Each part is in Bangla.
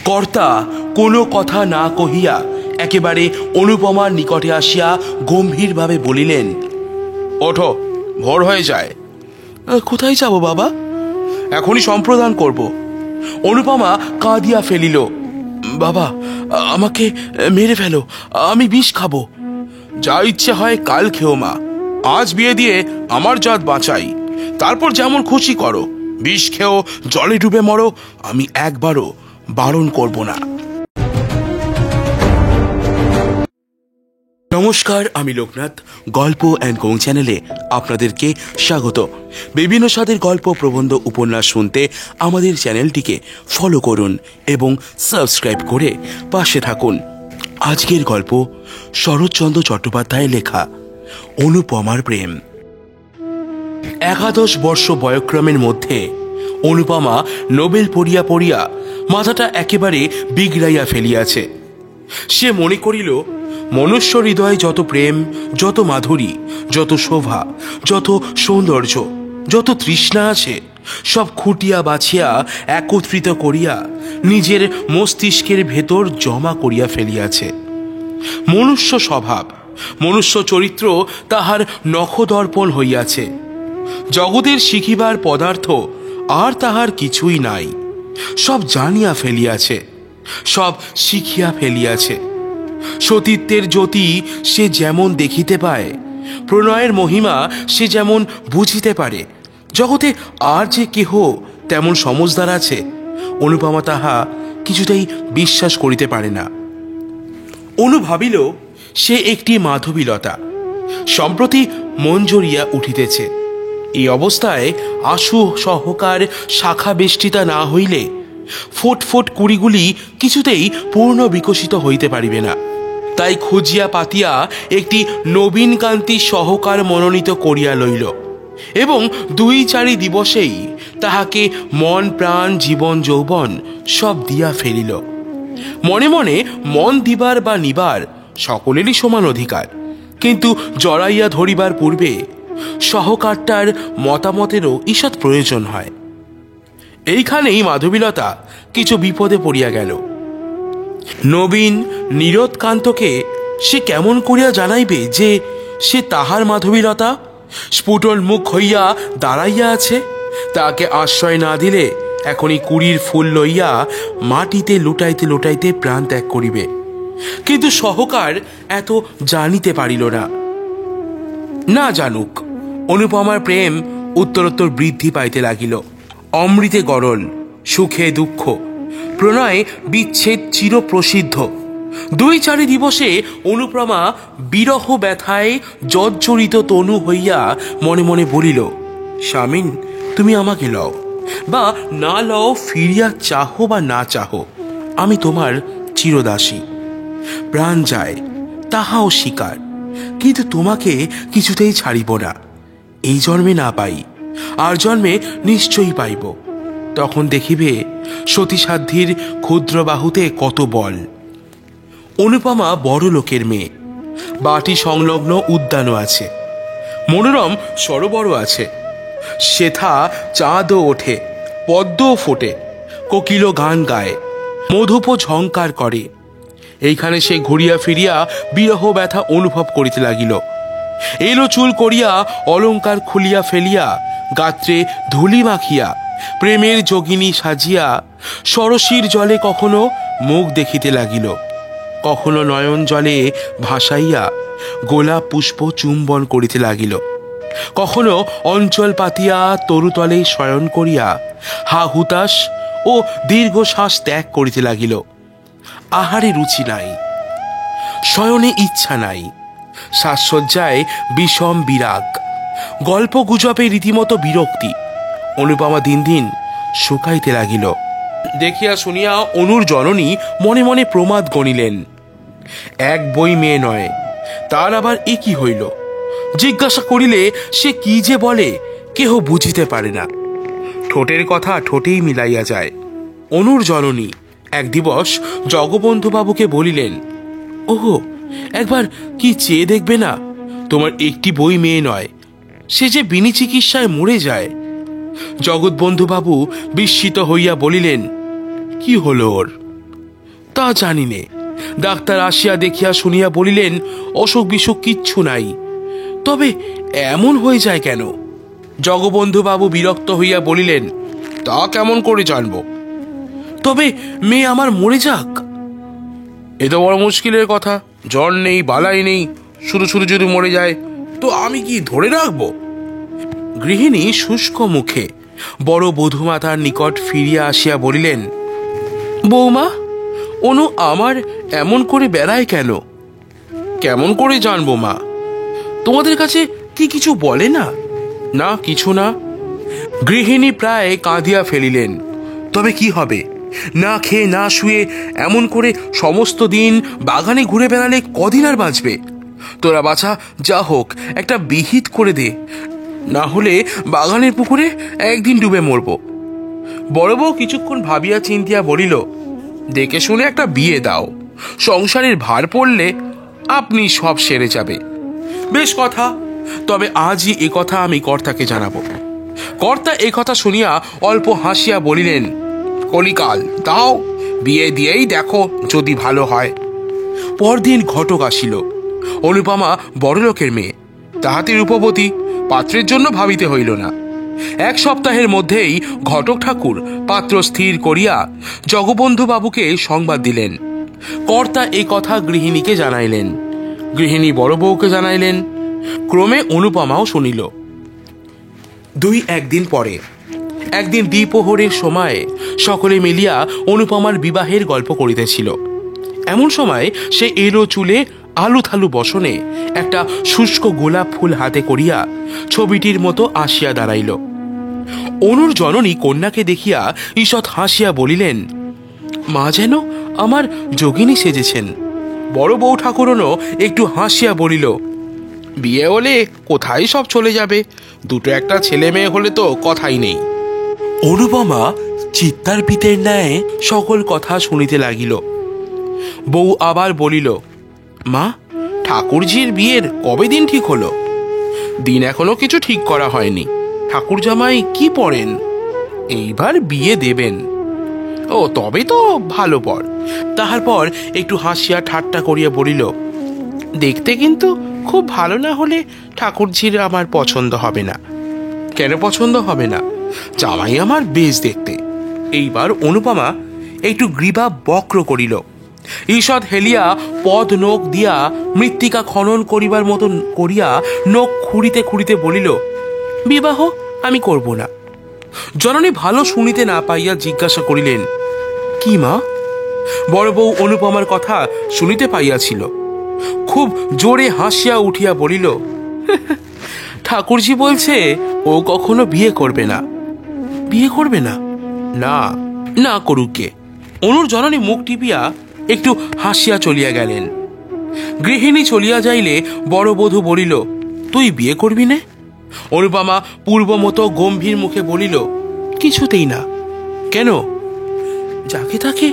কর্তা কোনো কথা না কহিয়া একেবারে অনুপমার নিকটে আসিয়া গম্ভীরভাবে বলিলেন, ওঠো, ভোর হয়ে যায়। কোথায় যাব বাবা? এখনই সম্প্রদান করব। অনুপমা কাঁদিয়া ফেলিল, বাবা আমাকে মেরে ফেলো, আমি বিষ খাবো। যা ইচ্ছে হয় কাল খেও মা, আজ বিয়ে দিয়ে আমার জাত বাঁচাই, তারপর যেমন খুশি করো, বিষ খেও, জলে ডুবে মরো, আমি একবারও বারণ করব না। নমস্কার, আমি লোকনাথ। গল্প অ্যান্ড কোং চ্যানেলে আপনাদেরকে স্বাগত। বিভিন্ন স্বাদের গল্প, প্রবন্ধ, উপন্যাস শুনতে আমাদের চ্যানেলটিকে ফলো করুন এবং সাবস্ক্রাইব করে পাশে থাকুন। আজকের গল্প শরৎচন্দ্র চট্টোপাধ্যায়ের লেখা অনুপমার প্রেম। 11 বর্ষ বয়ক্রমের মধ্যে অনুপমা নোবেল পড়িয়া পড়িয়া মাথাটা একেবারে বিগড়াইয়া ফেলিয়াছে। সে মনে করিল, মনুষ্য হৃদয়ে যত প্রেম, যত মাধুরী, যত শোভা, যত সৌন্দর্য, যত তৃষ্ণা আছে, সব খুঁটিয়া বাছিয়া একত্রিত করিয়া নিজের মস্তিষ্কের ভেতর জমা করিয়া ফেলিয়াছে। মনুষ্য স্বভাব, মনুষ্য চরিত্র তাহার নখদর্পণ হইয়াছে। জগতের শিখিবার পদার্থ আর তাহার কিছুই নাই। সব জানিয়া ফেলিয়াছে, সব শিখিয়া ফেলিয়াছে। সতীত্বের জ্যোতি সে যেমন দেখিতে পায়, প্রণয়ের মহিমা সে যেমন বুঝিতে পারে, জগতে আর যে কেহ তেমন সমজদার আছে, অনুপমা তাহা কিছুতেই বিশ্বাস করিতে পারে না। অনু ভাবিল সে একটি মাধবীলতা, সম্প্রতি মন জড়িয়া উঠিতেছে। এই অবস্থায় আশু সহকার শাখা বেষ্টিতা না হইলে ফোট ফোট কুড়িগুলি কিছুতেই পূর্ণ বিকশিত হইতে পারিবে না। তাই খুঁজিয়া পাতিয়া একটি নবীন কান্তি সহকার মনোনীত করিয়া লইল এবং 2-4 দিবসেই তাহাকে মন প্রাণ জীবন যৌবন সব দিয়া ফেলিল। মনে মনে মন দিবার বা নিবার সকলেরই সমান অধিকার, কিন্তু জড়াইয়া ধরিবার পূর্বে সহকারটার মতামতেরও ঈষৎ প্রয়োজন হয়। এইখানেই মাধবীলতা কিছু বিপদে পড়িয়া গেল। নবীন নীরদকান্তকে সে কেমন করিয়া জানাইবে যে সে তাহার মাধবীলতা? স্ফুটন মুখ হইয়া দাঁড়াইয়া আছে। তাকে আশ্রয় না দিলে এখনই কুড়ির ফুল লইয়া মাটিতে লুটাইতে লুটাইতে প্রাণ ত্যাগ করিবে। কিন্তু সহকার এত জানিতে পারিল না। না জানুক, অনুপমার প্রেম উত্তরোত্তর বৃদ্ধি পাইতে লাগিল। অমৃতে গরল, সুখে দুঃখ, প্রণয় বিচ্ছেদ চিরপ্রসিদ্ধ। 2-4 দিবসে অনুপমা বিরহ ব্যথায় জর্জরিত তনু হইয়া মনে মনে বলিল, স্বামীন তুমি আমাকে লও, বা না লও, ফিরিয়া চাহো বা না চাহো, আমি তোমার চিরদাসী। প্রাণ যায় তাহাও স্বীকার, কিন্তু তোমাকে কিছুতেই ছাড়িব না। এই জন্মে না পাই, আর জন্মে নিশ্চয়ই পাইব। তখন দেখিবে সতীসাধ্যির ক্ষুদ্র বাহুতে কত বল। অনুপমা বড় লোকের মেয়ে। বাটি সংলগ্ন উদ্যানও আছে, মনোরম সরোবরও আছে। সেথা চাঁদও ওঠে, পদ্মও ফোটে, কোকিল গান গায়, মধুপ ঝংকার করে। এইখানে সে ঘুরিয়া ফিরিয়া বিরহ ব্যথা অনুভব করিতে লাগিল। এলো চুল করিয়া, অলঙ্কার খুলিয়া ফেলিয়া, গাত্রে ধুলি মাখিয়া, প্রেমের যোগিনী সাজিয়া সরসীর জলে কখনো মুখ দেখিতে লাগিল, কখনো নয়ন জলে ভাসাইয়া গোলাপ পুষ্প চুম্বন করিতে লাগিল, কখনো অঞ্চল পাতিয়া তরুতলে শয়ন করিয়া হা হুতাশ ও দীর্ঘশ্বাস ত্যাগ করিতে লাগিল। আহারে রুচি নাই, শয়নে ইচ্ছা নাই, সাজসজ্জায় বিষম বিরাগ, গল্প গুজবে রীতিমতো বিরক্তি। অনুপমা দিন দিন শুকাইতে লাগিল। দেখিয়া শুনিয়া অনুর জননী মনে মনে প্রমাদ গণিলেন। এক বই মেয়ে নয়, তার আবার এ কি হইল? জিজ্ঞাসা করিলে সে কি যে বলে কেহ বুঝিতে পারে না। ঠোঁটের কথা ঠোঁটেই মিলাইয়া যায়। অনুর জননী এক দিবস জগবন্ধুবাবুকে বলিলেন, ওহো, একবার কি চেয়ে দেখবে না? তোমার একটি বই মেয়ে নয়, সে যে বিনি চিকিৎসায় মরে যায়। জগৎবন্ধুবাবু বিস্মিত হইয়া বলিলেন, কি হলো ওর? তা জানি নে। ডাক্তার আসিয়া দেখিয়া শুনিয়া বলিলেন অসুখ বিসুখ কিচ্ছু নাই, তবে এমন হয়ে যায় কেন? জগবন্ধু বাবু বিরক্ত হইয়া বলিলেন, তা কেমন করে জানবো? তবে মেয়ে আমার মরে যাক, এ তো বড় মুশকিলের কথা। জ্বর নেই, বালাই নেই, শুধু শুধু যদি মরে যায় তো আমি কি ধরে রাখবো? গৃহিণী শুষ্ক মুখে বড় বধূমাতার নিকট ফিরিয়া আসিয়া বলিলেন, বৌমা, অনু আমার এমন করে বেড়ায় কেন? কেমন করে জানবো মা? তোমাদের কাছে কি কিছু বলে না? না, কিছু না। গৃহিণী প্রায় কাঁদিয়া ফেলিলেন। তবে কি হবে? না খেয়ে না শুয়ে এমন করে সমস্ত দিন বাগানে ঘুরে বেড়ালে কদিন আর বাঁচবে? তোরা বাছা যা হোক একটা বিহিত করে দে, না হলে বাগানের পুকুরে একদিন ডুবে মরব। বড় বউ কিছুক্ষণ ভাবিয়া চিন্তিয়া বলিল, দেখে শুনে একটা বিয়ে দাও, সংসারের ভার পড়লে আপনি সব সেরে যাবে। বেশ কথা, তবে আজই এ কথা আমি কর্তাকে জানাবো। কর্তা এ কথা শুনিয়া অল্প হাসিয়া বলিলেন, কলিকাল দাও, বিয়ে দিয়েই দেখো যদি ভালো হয়। পরদিন ঘটক আসিল। অনুপমা বড়লোকের মেয়ে, তাহাতে রূপবতী, পাত্রের জন্য ভাবিতে হইল না। এক সপ্তাহের মধ্যেই ঘটক ঠাকুর পাত্র স্থির করিয়া জগবন্ধু বাবুকে সংবাদ দিলেন। কর্তা এই কথা গৃহিণীকে জানাইলেন, গৃহিণী বড় বউকে জানাইলেন, ক্রমে অনুপমাও শুনিল। একদিন পরে একদিন দ্বিপ্রহরের সময় সকলে মিলিয়া অনুপমার বিবাহের গল্প করিতেছিল। এমন সময় সে এলো চুলে আলু থালু বসনে একটা শুষ্ক গোলাপ ফুল হাতে করিয়া ছবিটির মতো আসিয়া দাঁড়াইল। অনুর জননী কন্যাকে দেখিয়া ঈষৎ হাসিয়া বলিলেন, মা যেন আমার যোগিনী সেজেছেন। বড় বউ ঠাকুরনও একটু হাসিয়া বলিল, বিয়ে হলে কোথায় সব চলে যাবে, দুটো একটা ছেলে মেয়ে হলে তো কথাই নেই। অনুপমা চিত্তার পিতের ন্যায় সকল কথা শুনিতে লাগিল। বউ আবার বলিল, মা, ঠাকুরজির বিয়ের কবে দিন ঠিক হলো? দিন এখনো কিছু ঠিক করা হয়নি। ঠাকুর জামাই কি পড়েন? এইবার বিয়ে দেবেন। ও, তবে তো ভালো পর। তাহার পর একটু হাসিয়া ঠাট্টা করিয়া বলিল, দেখতে কিন্তু খুব ভালো না হলে ঠাকুরজির আমার পছন্দ হবে না। কেন পছন্দ হবে না? জামাই আমার বেশ দেখতে। এইবার অনুপমা একটু গ্রীবা বক্র করিল। ঈষৎ হেলিয়া পদ নখ দিয়া মৃত্তিকা খনন করিবার মতন করিয়া নখ খুঁড়িতে খুঁড়িতে বলিল, বিবাহ আমি করব না। জননী ভালো শুনিতে না পাইয়া জিজ্ঞাসা করিলেন, কি মা? বড় বউ অনুপমার কথা শুনিতে পাইয়াছিল। খুব জোরে হাসিয়া উঠিয়া বলিল, ঠাকুরজি বলছে ও কখনো বিয়ে করবে না। বিয়ে করবে না? না, না করুক গে। অনুর জননী মুখ টিপিয়া একটু হাসিয়া চলিয়া গেলেন। গৃহিণী চলিয়া যাইলে বড় বধূ বলিল, তুই বিয়ে করবি না? অনুপমা পূর্ব মতো গম্ভীর মুখে বলিল, কিছুতেই না। কেন? যাকে তাকে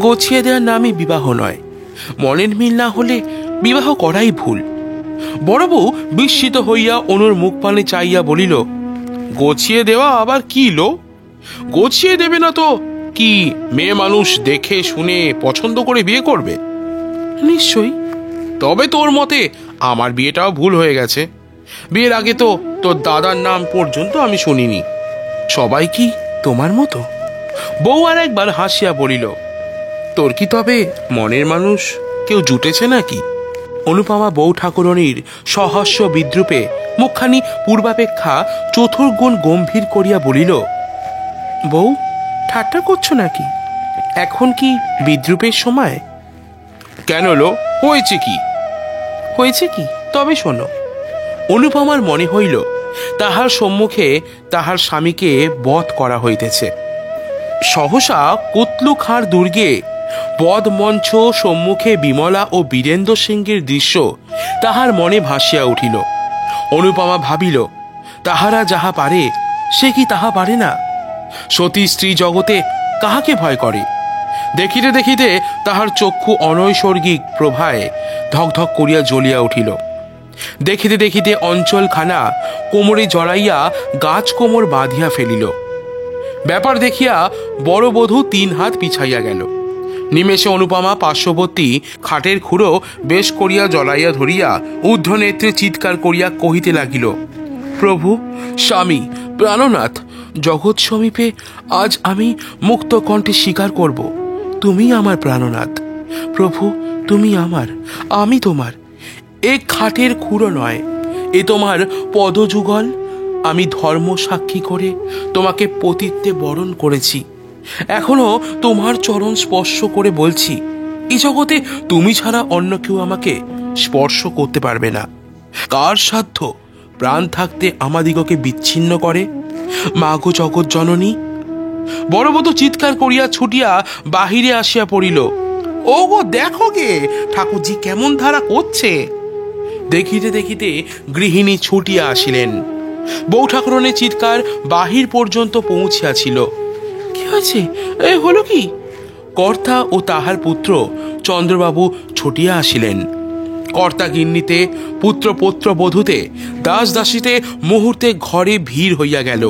গছিয়ে দেওয়ার নামই বিবাহ নয়। মনের মিল না হলে বিবাহ করাই ভুল। বড় বউ বিস্মিত হইয়া অনুর মুখ পানে চাইয়া বলিল, গছিয়ে দেওয়া আবার কি লো? গছিয়ে দেবে না তো কি মেয়ে মানুষ দেখে শুনে পছন্দ করে বিয়ে করবে? নিশ্চয়ই। তবে তোর মতে আমার বিয়েটাও ভুল হয়ে গেছে। বিয়ের আগে তো তোর দাদার নাম পর্যন্ত আমি শুনিনি। সবাই কি তোমার মতো? বউ আর একবার হাসিয়া বলিল, তোর কি তবে মনের মানুষ কেউ জুটেছে নাকি? অনুপমা বউ ঠাকুরনীর সহস্য বিদ্রুপে মুখখানি পূর্বাপেক্ষা চতুর্গুণ গম্ভীর করিয়া বলিল, বউ, ঠাট্টা করছো নাকি? এখন কি বিদ্রুপের সময়? কেন লো, হয়েছে কি? হয়েছে কি? তবে শোনো। অনুপমার মনে হইল তাহার সম্মুখে তাহার স্বামীকে বধ করা হইতেছে। সহসা কুতলুখার দুর্গে বধমঞ্চ সম্মুখে বিমলা ও বীরেন্দ্র সিংহের দৃশ্য তাহার মনে ভাসিয়া উঠিল। অনুপমা ভাবিল, তাহারা যাহা পারে সে কি তাহা পারে না? সতী স্ত্রী জগতে কাহাকে ভয় করে? দেখিতে দেখিতে তাহার চক্ষু অনৈসর্গিক প্রভায় ধকধক করিয়া জ্বলিয়া উঠিল। দেখিতে দেখিতে অঞ্চলখানা কোমরে জড়াইয়া গাছ কোমর বাঁধিয়া ফেলিল। ব্যাপার দেখিয়া বড় বধূ 3 হাত পিছাইয়া গেল। নিমেষে অনুপমা পার্শ্ববর্তী খাটের খুঁড়ো বেশ করিয়া জ্বলাইয়া ধরিয়া ঊর্ধ্বনেত্রে চিৎকার করিয়া কহিতে লাগিল, প্রভু, স্বামী, প্রাণনাথ, জগৎ সমীপে আজ আমি মুক্ত কণ্ঠে স্বীকার করব, তুমি আমার প্রাণনাথ। প্রভু, তুমি আমার, আমি তোমার। এ খাটের খুঁড়ো নয়, এ তোমার পদযুগল। আমি ধর্ম সাক্ষী করে তোমাকে পতিত্বে বরণ করেছি। এখনো তোমার চরণ স্পর্শ করে বলছি, এই জগতে তুমি ছাড়া অন্য কেউ আমাকে স্পর্শ করতে পারবে না। কার সাধ্য প্রাণ থাকতে আমাদিগকে বিচ্ছিন্ন করে? মাগো জগৎ জননী। বড়বধূ চিৎকার করিয়া ছুটিয়া বাহিরে আসিয়া পড়িল, ও গো দেখো গে ঠাকুরজি কেমন ধারা করছে। দেখিতে দেখিতে গৃহিণী ছুটিয়া আসিলেন। বউ ঠাকুরনের চিৎকার বাহির পর্যন্ত পৌঁছিয়াছিল। কি হয়েছে, এ হলো কি? কর্তা ও তাহার পুত্র চন্দ্রবাবু ছুটিয়া আসিলেন। কর্তা গিন্নিতে, পুত্র পৌত্র বধূতে, দাস দাসীতে মুহূর্তে ঘরে ভিড় হইয়া গেল।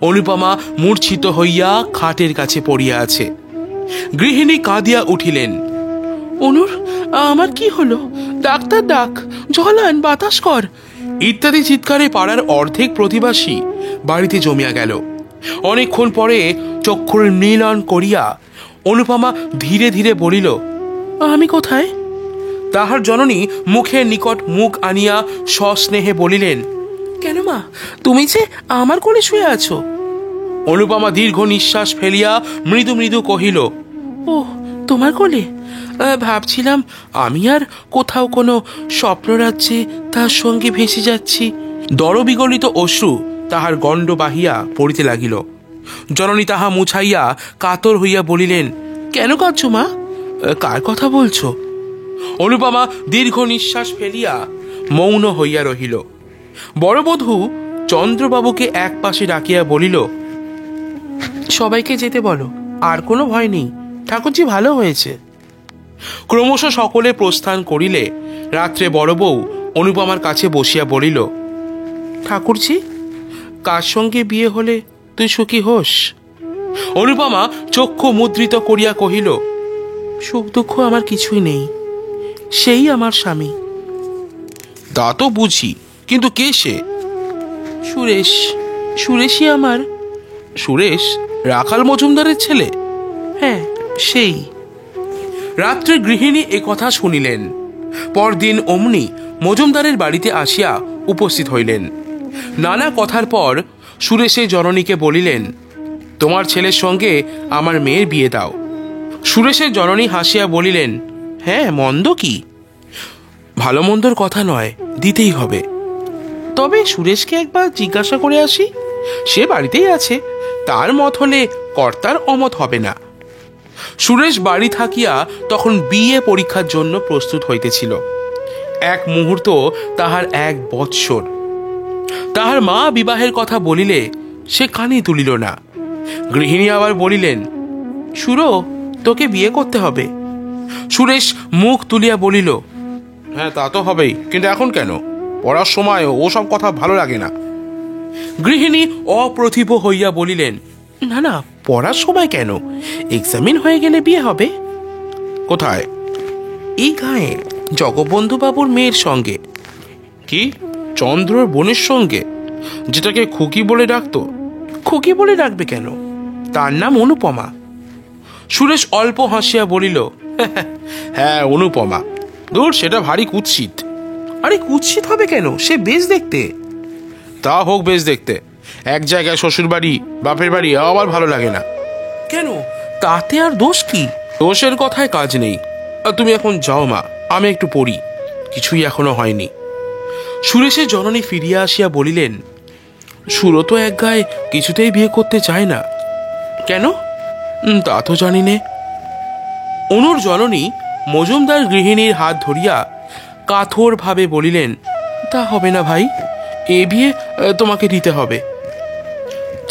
অনুপমা মূর্ছিত হইয়া খাটের কাছে পড়িয়া আছে। গৃহিণী কাঁদিয়া উঠিলেন, অনুর, আমার কি হলো? ডাক্তার ডাক, জল আন, বাতাস কর, ইত্যাদি চিৎকারে পাড়ার অর্ধেক প্রতিবাসী বাড়িতে জমিয়া গেল। অনেকক্ষণ পরে চক্ষুর মিলন করিয়া অনুপমা ধীরে ধীরে বলিল, আমি কোথায়? তাহার জননী মুখের নিকট মুখ আনিয়া সস্নেহে বলিলেন, কেন মা, তুমি যে আমার কোলে শুয়ে আছো। অনুপমা দীর্ঘ নিঃশ্বাস ফেলিয়া মৃদু মৃদু কহিল, ও তোমার কোলে? ভাবছিলাম আমি আর কোথাও কোনো স্বপ্নরাজ্যে তার সঙ্গে ভেসে যাচ্ছি। দরবিগলিত অশ্রু তাহার গণ্ড বাহিয়া পড়িতে লাগিল। জননী তাহা মুছাইয়া কাতর হইয়া বলিলেন, কেন কাঁদছো মা? কার কথা বলছো? অনুপমা দীর্ঘ নিঃশ্বাস ফেলিয়া মৌন হইয়া রহিল। বড়বধূ চন্দ্রবাবুকে এক পাশে ডাকিয়া বলিল, সবাইকে যেতে বলো, আর কোনো ভয় নেই, ঠাকুরজি ভালো হয়েছে। ক্রমশ সকলে প্রস্থান করিলে রাত্রে বড় বউ অনুপমার কাছে বসিয়া বলিল, ঠাকুরজি, কার সঙ্গে বিয়ে হলে তুই সুখী হোস? অনুপমা চক্ষু মুদ্রিত করিয়া কহিল, সুখ দুঃখ আমার কিছুই নেই, সেই আমার স্বামী। তা তো বুঝি, কিন্তু কে সে? সুরেশ। সুরেশই আমার। সুরেশ রাখাল মজুমদারের ছেলে? হ্যাঁ, সেই। রাত্রে গৃহিণী এ কথা শুনিলেন। পরদিন অমনি মজুমদারের বাড়িতে আসিয়া উপস্থিত হইলেন। নানা কথার পর সুরেশের জননীকে বলিলেন, তোমার ছেলের সঙ্গে আমার মেয়ের বিয়ে দাও। সুরেশের জননী হাসিয়া বলিলেন, হ্যাঁ, মন্দ কি? ভালো মন্দর কথা নয়, দিতেই হবে। তবে সুরেশকে একবার জিজ্ঞাসা করে আসি, সে বাড়িতেই আছে, তার মত হলে কর্তার অমত হবে না। সুরেশ বাড়ি থাকিয়া তখন বিয়ে পরীক্ষার জন্য প্রস্তুত হইতেছিল। এক মুহূর্ত তাহার 1 বৎসর। তাহার মা বিবাহের কথা বলিলে সে কানে তুলিল না। গৃহিণী আবার বলিলেন, সুরো, তোকে বিয়ে করতে হবে। সুরেশ মুখ তুলিয়া বলিল, হ্যাঁ তা তো হবেই, কিন্তু এখন কেন? পড়ার সময় ওসব কথা ভালো লাগে না। গৃহিণী অপ্রতিভ হইয়া বলিলেন, না না, পড়ার সময় কেন? এক্সামিন হয়ে গেলে বিয়ে হবে। কোথায়? এই গাঁয়ে, জগবন্ধু বাবুর মেয়ের সঙ্গে। কি, চন্দ্রর বোনের সঙ্গে, যেটাকে খুকি বলে ডাকতো? খুকি বলে ডাকবে কেন? তার নাম অনুপমা। সুরেশ অল্প হাসিয়া বলিল, হ্যাঁ অনুপমা। দূর, সেটা ভারী কুৎসিত। আরে কুৎসিত হবে কেন? সে বেশ দেখতে। তা হোক বেশ দেখতে, এক জায়গায় শ্বশুর বাড়ি বাপের বাড়ি আমার ভালো লাগে না। কেন, তাতে আর দোষ কি? দোষের কথায় কাজ নেই। তুমি এখন যাও মা, আমি একটু পড়ি, কিছুই এখনো হয়নি। সুরেশের জননী ফিরিয়া আসিয়া বলিলেন, সুরো তো এক গায়ে কিছুতেই বিয়ে করতে চায় না। কেন? তা তো জানি নে। অনুর জননী মজুমদার গৃহিণীর হাত ধরিয়া কাঠোর ভাবে বলিলেন, তা হবে না ভাই, এ বিয়ে তোমাকে দিতে হবে।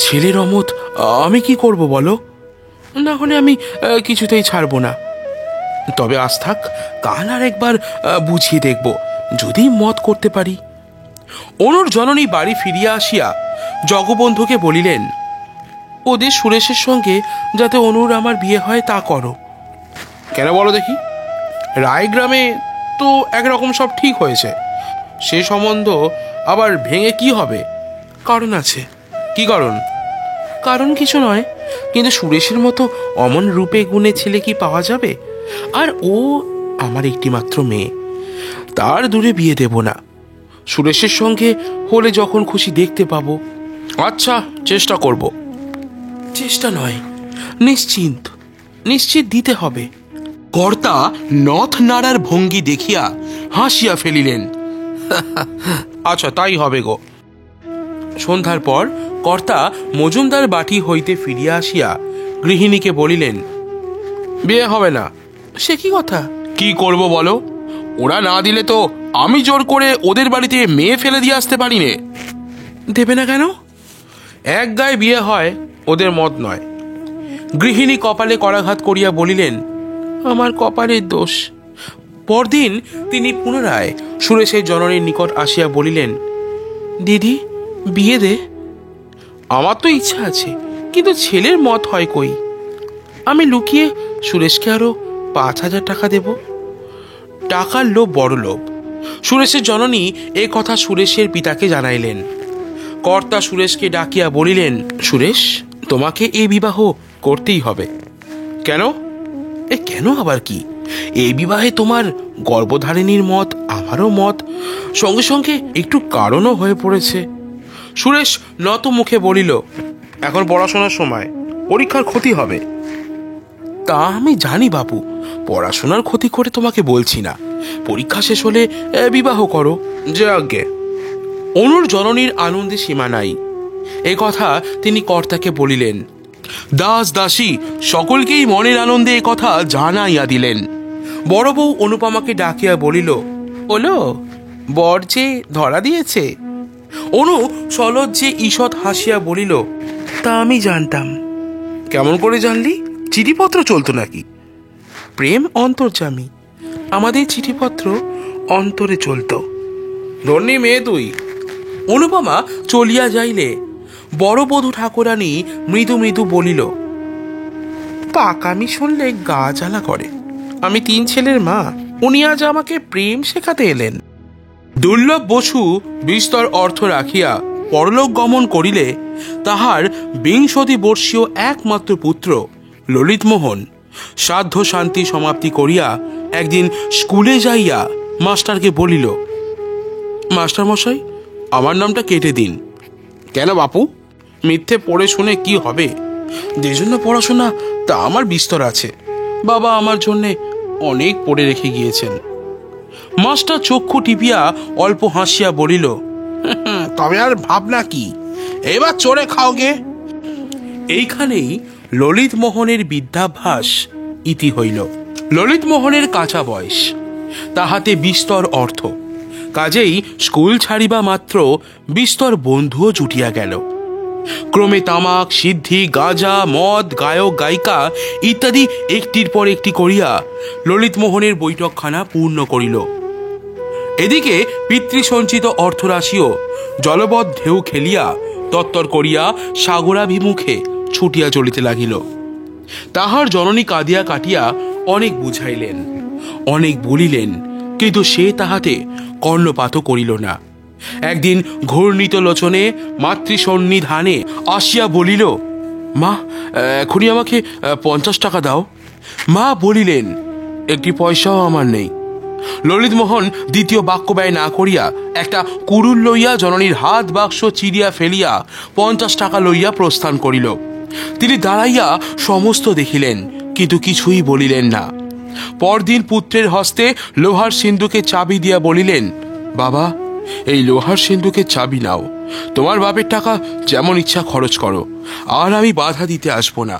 ছেলের অমত আমি কি করব বলো? না হলে আমি কিছুতেই ছাড়ব না। তবে আজ থাক, কাল আর একবার বুঝিয়ে দেখব, যদি মত করতে পারি। অনুর জননী বাড়ি ফিরিয়া আসিয়া জগবন্ধুকে বলিলেন, ওদের সুরেশের সঙ্গে যাতে অনুর আমার বিয়ে হয় তা করো। কেন বলো দেখি? রায়গ্রামে তো একরকম সব ঠিক হয়েছে, সে সম্বন্ধ আবার ভেঙে কি হবে? কারণ আছে। কি কারণ? কারণ কিছু নয়, কিন্তু সুরেশের মতো অমন রূপে গুণে ছেলে কি পাওয়া যাবে? আর ও আমার একটি মাত্র মেয়ে, তার দূরে বিয়ে দেব না। সুরেশের সঙ্গে হলে যখন খুশি দেখতে পাবো। আচ্ছা, চেষ্টা করব। চেষ্টা নয়, নিশ্চিত নিশ্চিত দিতে হবে। কর্তা নথ নাড়ার ভঙ্গি দেখিয়া হাসিয়া ফেলিলেন। আচ্ছা, তাই হবে গো। সন্ধ্যার পর কর্তা মজুমদার বাটি হইতে ফিরিয়া আসিয়া গৃহিণীকে বলিলেন, বিয়ে হবে না। সে কি কথা? কি করব বলো? ওরা না দিলে তো আমি জোর করে ওদের বাড়িতে মেয়ে ফেলে দিয়ে আসতে পারি নে। দেবে না কেন? এক গায়ে বিয়ে হয়, ওদের মত নয়। গৃহিণী কপালে করাঘাত করিয়া বলিলেন, আমার কপালের দোষ। পরদিন তিনি পুনরায় সুরেশের জননীর নিকট আসিয়া বলিলেন, দিদি, বিয়ে দে। আমার তো ইচ্ছা আছে, কিন্তু ছেলের মত হয় কই? আমি লুকিয়ে সুরেশকে আরো 5,000 টাকা দেব। টাকার লোভ বড় লোভ। সুরেশের জননী এ কথা সুরেশের পিতাকে জানাইলেন। কর্তা সুরেশকে ডাকিয়া বলিলেন, সুরেশ, তোমাকে এই বিবাহ করতেই হবে। কেন? কেন আবার কি? এই বিবাহে তোমার গর্ভধারিণীর মত, আমারও মত, সঙ্গে সঙ্গে একটু কারণও হয়ে পড়েছে। সুরেশ নত মুখে বলিল, এখন পড়াশোনার সময়, পরীক্ষার ক্ষতি হবে। তা আমি জানি বাবু, পড়াশোনার ক্ষতি করে তোমাকে বলছি না। পরীক্ষা শেষ হলে বিবাহ করো, যে আজ্ঞে। অনুর জননীর আনন্দে সীমা নাই। এই কথা তিনি কর্তাকে বলিলেন। দাস দাসী সকলকেই মনের আনন্দে এ কথা জানাইয়া দিলেন। বড় বউ অনুপমাকে ডাকিয়া বলিল, ওলো, বর যে ধরা দিয়েছে। অনু সলজ্জে ঈষৎ হাসিয়া বলিল, তা আমি জানতাম। কেমন করে জানলি? চিঠিপত্র চলতো নাকি? প্রেম অন্তর্যামী, আমাদের চিঠিপত্র অন্তরে চলত। ধন্যী মেয়ে তুই। অনুপমা চলিয়া যাইলে বড় বধূ ঠাকুরানী মৃদু মৃদু বলিল, পাকামি শুনলে গা জ্বালা করে। আমি 3 ছেলের মা, উনি আজ আমাকে প্রেম শেখাতে এলেন। দুর্লভ বসু বিস্তর অর্থ রাখিয়া পরলোক গমন করিলে তাহার 20 বর্ষীয় একমাত্র পুত্র ললিতমোহন শ্রাদ্ধ শান্তি সমাপ্তি করিয়া একদিন স্কুলে যাইয়া মাস্টারকে বলিল, মাস্টার মশাই, আমার নামটা কেটে দিন। কেন বাপু? মিথ্যে পড়ে শুনে কি হবে? যে জন্য পড়াশোনা তা আমার বিস্তর আছে। বাবা আমার জন্যে অনেক পড়ে রেখে গিয়েছেন। মাস্টার চক্ষু টিপিয়া অল্প হাসিয়া বলিল, তবে আর ভাবনা কি, এবার চড়ে খাওগে। এইখানেই ললিত মোহনের বিদ্যাভ্যাস ইতি হইল। ললিত মোহনের কাঁচা বয়স, তাহাতে বিস্তর অর্থ, কাজেই স্কুল ছাড়িবা মাত্র বিস্তর বন্ধুও জুটিয়া গেল। ক্রমে তামাক, সিদ্ধি, গাঁজা, মদ, গায়ক গায়িকা ইত্যাদি একটির পর একটি করিয়া ললিত মোহনের বৈঠকখানা পূর্ণ করিল। এদিকে পিতৃসঞ্চিত অর্থরাশিও জলবৎ ঢেউ খেলিয়া তত্তর করিয়া সাগরাভিমুখে ছুটিয়া চলিতে লাগিল। তাহার জননী কাঁদিয়া কাটিয়া অনেক বুঝাইলেন, অনেক বলিলেন, কিন্তু সে তাহাতে কর্ণপাতও করিল না। একদিন ঘূর্ণিত লোচনে মাতৃসন্নিধানে আসিয়া বলিল, মা, এখনই আমাকে 50 টাকা দাও। মা বলিলেন, একটি পয়সাও আমার নেই। ললিতমোহন দ্বিতীয় বাক্য ব্যয় না করিয়া একটা কুড়ুল লইয়া জননীর হাত বাক্স চিরিয়া ফেলিয়া 50 টাকা লইয়া প্রস্থান করিল। তিনি দাঁড়াইয়া সমস্ত দেখিলেন, কিন্তু কিছুই বলিলেন না। পরদিন পুত্রের হস্তে লোহার সিন্ধুকে চাবি দিয়া বলিলেন, বাবা, এই লোহার সিন্ধুকের চাবি নাও। তোমার বাপের টাকা যেমন ইচ্ছা খরচ করো, আর আমি বাধা দিতে আসবো না।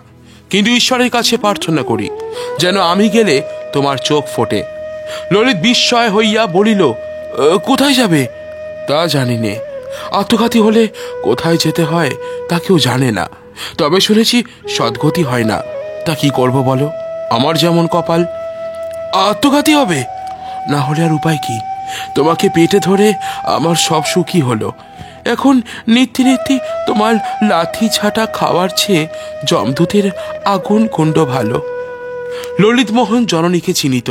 কিন্তু ঈশ্বরের কাছে প্রার্থনা করি যেন আমি গেলে তোমার চোখ ফোটে। ললিত বিস্ময় হইয়া বলিল, কোথায় যাবে? তা জানি নে। আত্মঘাতী হলে কোথায় যেতে হয় তা কেউ জানে না। তবে শুনেছি সদ্গতি হয় না। তা কি করব বলো? আমার যেমন কপাল। আত্মঘাতী হবে? না হলে আর উপায় কি? তোমাকে পেটে ধরে আমার সব সুখী হলো। এখন নিত্যি নিত্যি তোমার লাথি ছাটা খাওয়ার চেয়ে জমদূতের আগুন কুণ্ড ভালো। ললিতমোহন জননীকে চিনিত।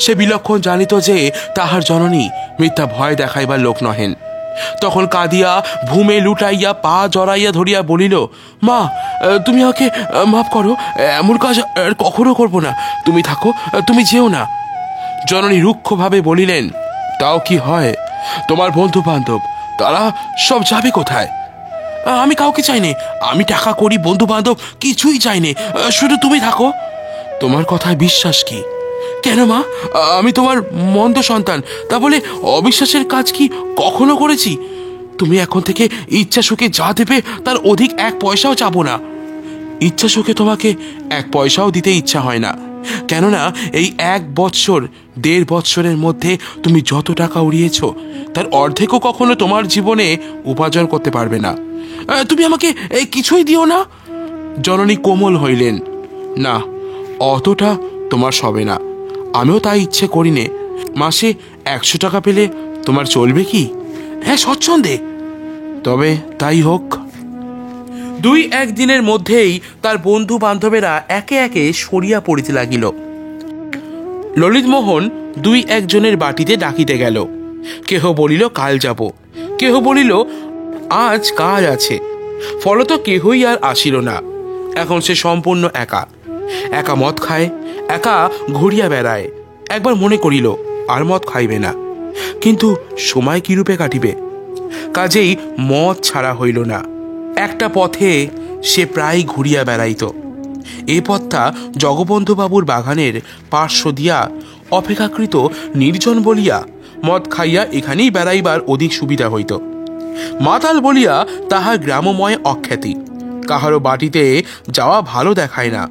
সে বিলক্ষণ জানিত যে তাহার জননী মিথ্যা ভয় দেখাইবার লোক নহেন। তখন কাঁদিয়া ভূমে লুটাইয়া পা জড়াইয়া ধরিয়া বলিল, মা, তুমি আমাকে মাফ করো, এমন কাজ আর কখনো করবো না। তুমি থাকো, তুমি যেও না। জননী রুক্ষভাবে বলিলেন, তাও কি হয়? তোমার বন্ধু বান্ধব তারা সব যাবে কোথায়? আমি কাউকে চাইনি, আমি টাকা করি, বন্ধু বান্ধব কিছুই চাইনি, শুধু তুমি থাকো। তোমার কথায় বিশ্বাস কি? কেন মা, আমি তোমার মন্দ সন্তান, তা বলে অবিশ্বাসের কাজ কি কখনো করেছি? তুমি এখন থেকে ইচ্ছা সুখে যা দেবে তার অধিক এক পয়সাও চাবো না। ইচ্ছা সুখে তোমাকে এক পয়সাও দিতে ইচ্ছা হয় না, কেননা এই 1 বৎসর 1.5 বৎসরের মধ্যে তুমি যত টাকা উড়িয়েছ তার অর্ধেকও কখনো তোমার জীবনে উপার্জন করতে পারবে না। তুমি আমাকে কিছুই দিও না। জননী কোমল হইলেন, না, অতটা তোমার সবে না। আমিও তাই ইচ্ছে করি নে। মাসে 100 টাকা পেলে তোমার চলবে কি? হ্যাঁ, স্বচ্ছন্দে। তবে তাই হোক। 2-1 দিনের মধ্যেই তার বন্ধু বান্ধবেরা একে একে সরিয়া পড়িতে লাগিল। ললিতমোহন 2-1 জনের বাটিতে ডাকিতে গেল। কেহ বলিল কাল যাব, কেহ বলিল আজ কাজ আছে। ফলত কেহই আর আসিল না। এখন সে সম্পূর্ণ একা। একা মদ খায়, একা ঘুরিয়া বেড়ায়। একবার মনে করিল আর মদ খাইবে না, কিন্তু সময় কিরূপে কাটিবে? কাজেই মদ ছাড়া হইল না। একটা পথে সে প্রায় ঘুরিয়া বেড়াইত। এই পথটা জগবন্ধুবাবুর বাগানের পার্শ্ব দিয়া অপেক্ষাকৃত নির্জন বলিয়া মদ খাইয়া এখানেই বেড়াইবার অধিক সুবিধা হইত। মাতাল বলিয়া তাহার গ্রামময় অখ্যাতি। কাহারও বাটিতে যাওয়া ভালো দেখায় না,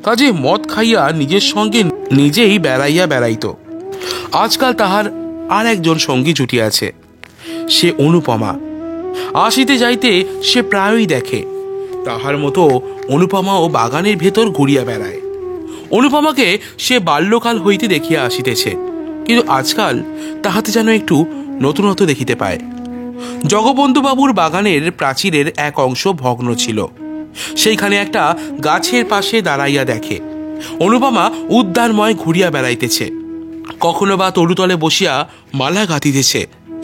কাজে মদ খাইয়া নিজের সঙ্গে নিজেই বেড়াইয়া বেড়াইত। আজকাল তাহার আর একজন সঙ্গী জুটিয়াছে, সে অনুপমা। আসিতে যাইতে সে প্রায়ই দেখে। তাহার মতো অনুপমাও বাগানের ভেতর ঘুরিয়া বেড়ায়। অনুপমাকে সে বাল্যকাল হইতে দেখিয়া আসিতেছে, কিন্তু আজকাল তাহাতে যেন একটু নতুনত্ব দেখিতে পায়। জগবন্ধুবাবুর বাগানের প্রাচীরের এক অংশ ভগ্ন ছিল। সেইখানে একটা গাছের পাশে দাঁড়াইয়া দেখে অনুপমা উদ্যানময় ঘুরিয়া বেড়াইতেছে। কখনো বা তরুতলে বসিয়া মালা গাঁথিতেছে,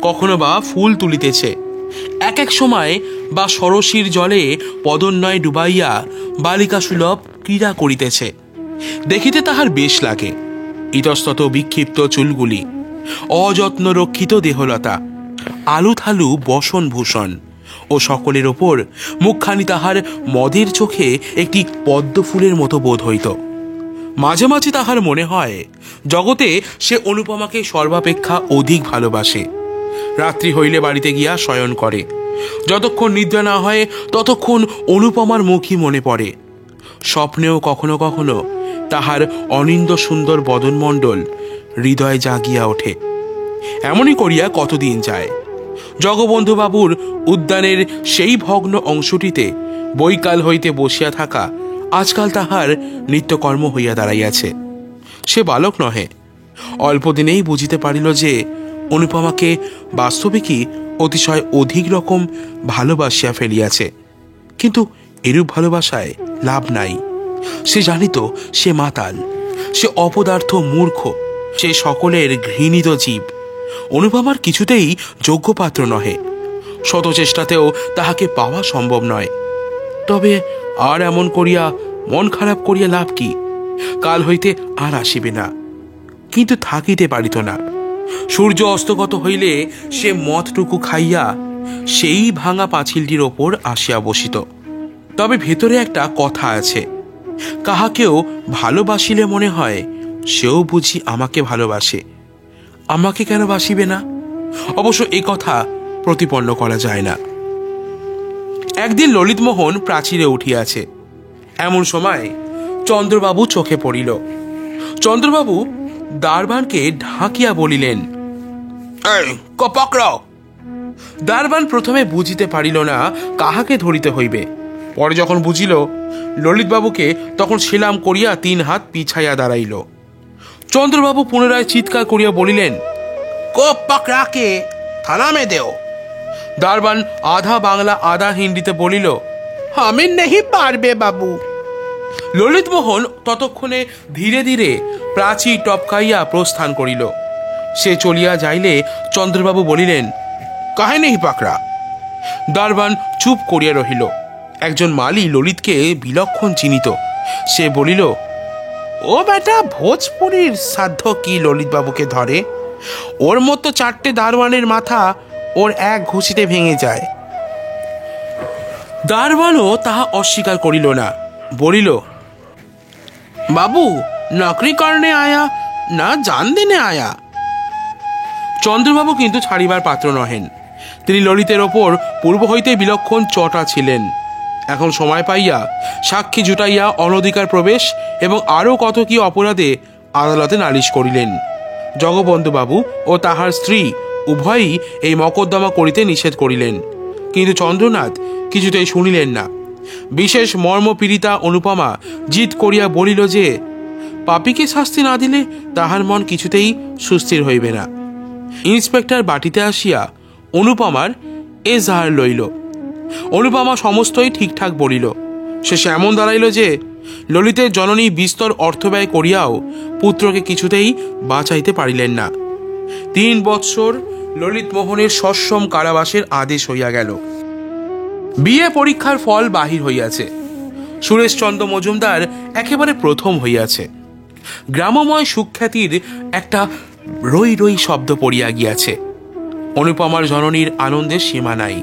কখনো বা ফুল তুলিতেছে। এক এক সময় বা সরসীর জলে পদন্বয় ডুবাইয়া বালিকা সুলভ ক্রীড়া করিতেছে। দেখিতে তাহার বেশ লাগে। ইতস্তত বিক্ষিপ্ত চুলগুলি, অযত্ন রক্ষিত দেহলতা, আলু থালু বসন ভূষণ ও সকলের ওপর মুখখানি তাহার মদের চোখে একটি পদ্ম ফুলের মতো বোধ হইত। মাঝে মাঝে তাহার মনে হয় জগতে সে অনুপমাকে সর্বাপেক্ষা অধিক ভালোবাসে। রাত্রি হইলে বাড়িতে গিয়া শয়ন করে। যতক্ষণ নিদ্রা না হয় ততক্ষণ অনুপমার মুখই মনে পড়ে। স্বপ্নেও কখনো কখনো তাহার অনিন্দ সুন্দর বদনমণ্ডল হৃদয়ে জাগিয়া ওঠে। এমনই করিয়া কতদিন যায়। জগবন্ধুবাবুর উদ্যানের সেই ভগ্ন অংশটিতে বৈকাল হইতে বসিয়া থাকা আজকাল তাহার নিত্যকর্ম হইয়া দাঁড়াইয়াছে। সে বালক নহে। অল্প দিনেই বুঝিতে পারিল যে অনুপমাকে বাস্তবিকই অতিশয় অধিক রকম ভালোবাসিয়া ফেলিয়াছে। কিন্তু এরূপ ভালোবাসায় লাভ নাই। সে জানিত সে মাতাল, সে অপদার্থ মূর্খ, সে সকলের ঘৃণিত জীব। অনুপমার কিছুতেই যোগ্য পাত্র নহে। শত চেষ্টাতেও তাহাকে পাওয়া সম্ভব নয়। তবে আর এমন করিয়া মন খারাপ করিয়া লাভ কি? কাল হইতে আর আসিবে না। কিন্তু থাকিতে পারিত না। সূর্য অস্তগত হইলে সে মদটুকু খাইয়া সেই ভাঙা পাঁচিলটির ওপর আসিয়া বসিত। তবে ভেতরে একটা কথা আছে, কাহাকেও ভালোবাসিলে মনে হয় সেও বুঝি আমাকে ভালোবাসে, আমাকে কেন বাসিবে না? অবশ্য এ কথা প্রতিপন্ন করা যায় না। একদিন ললিতমোহন প্রাচীরে উঠিয়াছে। এমন সময় চন্দ্রবাবু চোখে পড়িল। চন্দ্রবাবু দারবানকে ঢাকিয়া বলিলেন, পকড়াও। দারবান প্রথমে বুঝিতে পারিল না কাহাকে ধরিতে হইবে। পরে যখন বুঝিল ললিতবাবুকে, তখন সেলাম করিয়া 3 হাত পিছাইয়া দাঁড়াইল। চন্দ্রবাবু পুনরায় চিৎকার করিয়া বলিলেন, পকড়াকে থানামে দেও। দারবান আধা বাংলা আধা হিন্দিতে বলিল, আমি নেহি পারবে বাবু। ললিতমোহন ততক্ষণে ধীরে ধীরে প্রাচীর টপকাইয়া প্রস্থান করিল। সে চলিয়া যাইলে চন্দ্রবাবু বলিলেন, কাহে নেই পাকড়া। দারবান চুপ করিয়া রহিল। একজন মালি ললিতকে বিলক্ষণ চিনিত। সে বলিল, ও বেটা ভোজপুরীর সাধ্য কি ললিতবাবুকে ধরে? ওর মতো 4টে দারওয়ানের মাথা ওর এক ঘুষিতে ভেঙে যায়। দারওয়ানও তাহা অস্বীকার করিল না, বলিল, বাবু নকরি করনে আয়া না জান দিনে আয়া। চন্দ্রবাবু কিন্তু ছাড়িবার পাত্র নহেন। তিনি ললিতের ওপর পূর্ব হইতে বিলক্ষণ চটা ছিলেন। এখন সময় পাইয়া সাক্ষী জুটাইয়া অনধিকার প্রবেশ এবং আরও কত কি অপরাধে আদালতে নালিশ করিলেন। জগবন্ধুবাবু ও তাহার স্ত্রী উভয়ই এই মকদ্দমা করিতে নিষেধ করিলেন, কিন্তু চন্দ্রনাথ কিছুতেই শুনিলেন না। বিশেষ মর্মপীড়িতা অনুপমা জিদ করিয়া বলিল যে পাপীকে শাস্তি না দিলে তাহার মন কিছুতেই সুস্থির হইবে না। ইন্সপেক্টর বাটিতে আসিয়া অনুপমার এজাহার লইল। অনুপমা সমস্তই ঠিকঠাক বলিল। শেষে এমন দাঁড়াইল যে ললিতের জননী বিস্তর অর্থব্যয় করিয়াও পুত্রকে কিছুতেই বাঁচাইতে পারিলেন না। 3 বৎসর ললিতমোহনের সশ্রম কারাবাসের আদেশ হইয়া গেল। বিএ পরীক্ষার ফল বাহির হইয়াছে। সুরেশচন্দ্র মজুমদার একেবারে প্রথম হইয়াছে। গ্রামময় সুখ্যাতির একটা রই রই শব্দ পড়িয়া গিয়াছে। অনুপমার জননীর আনন্দের সীমা নাই।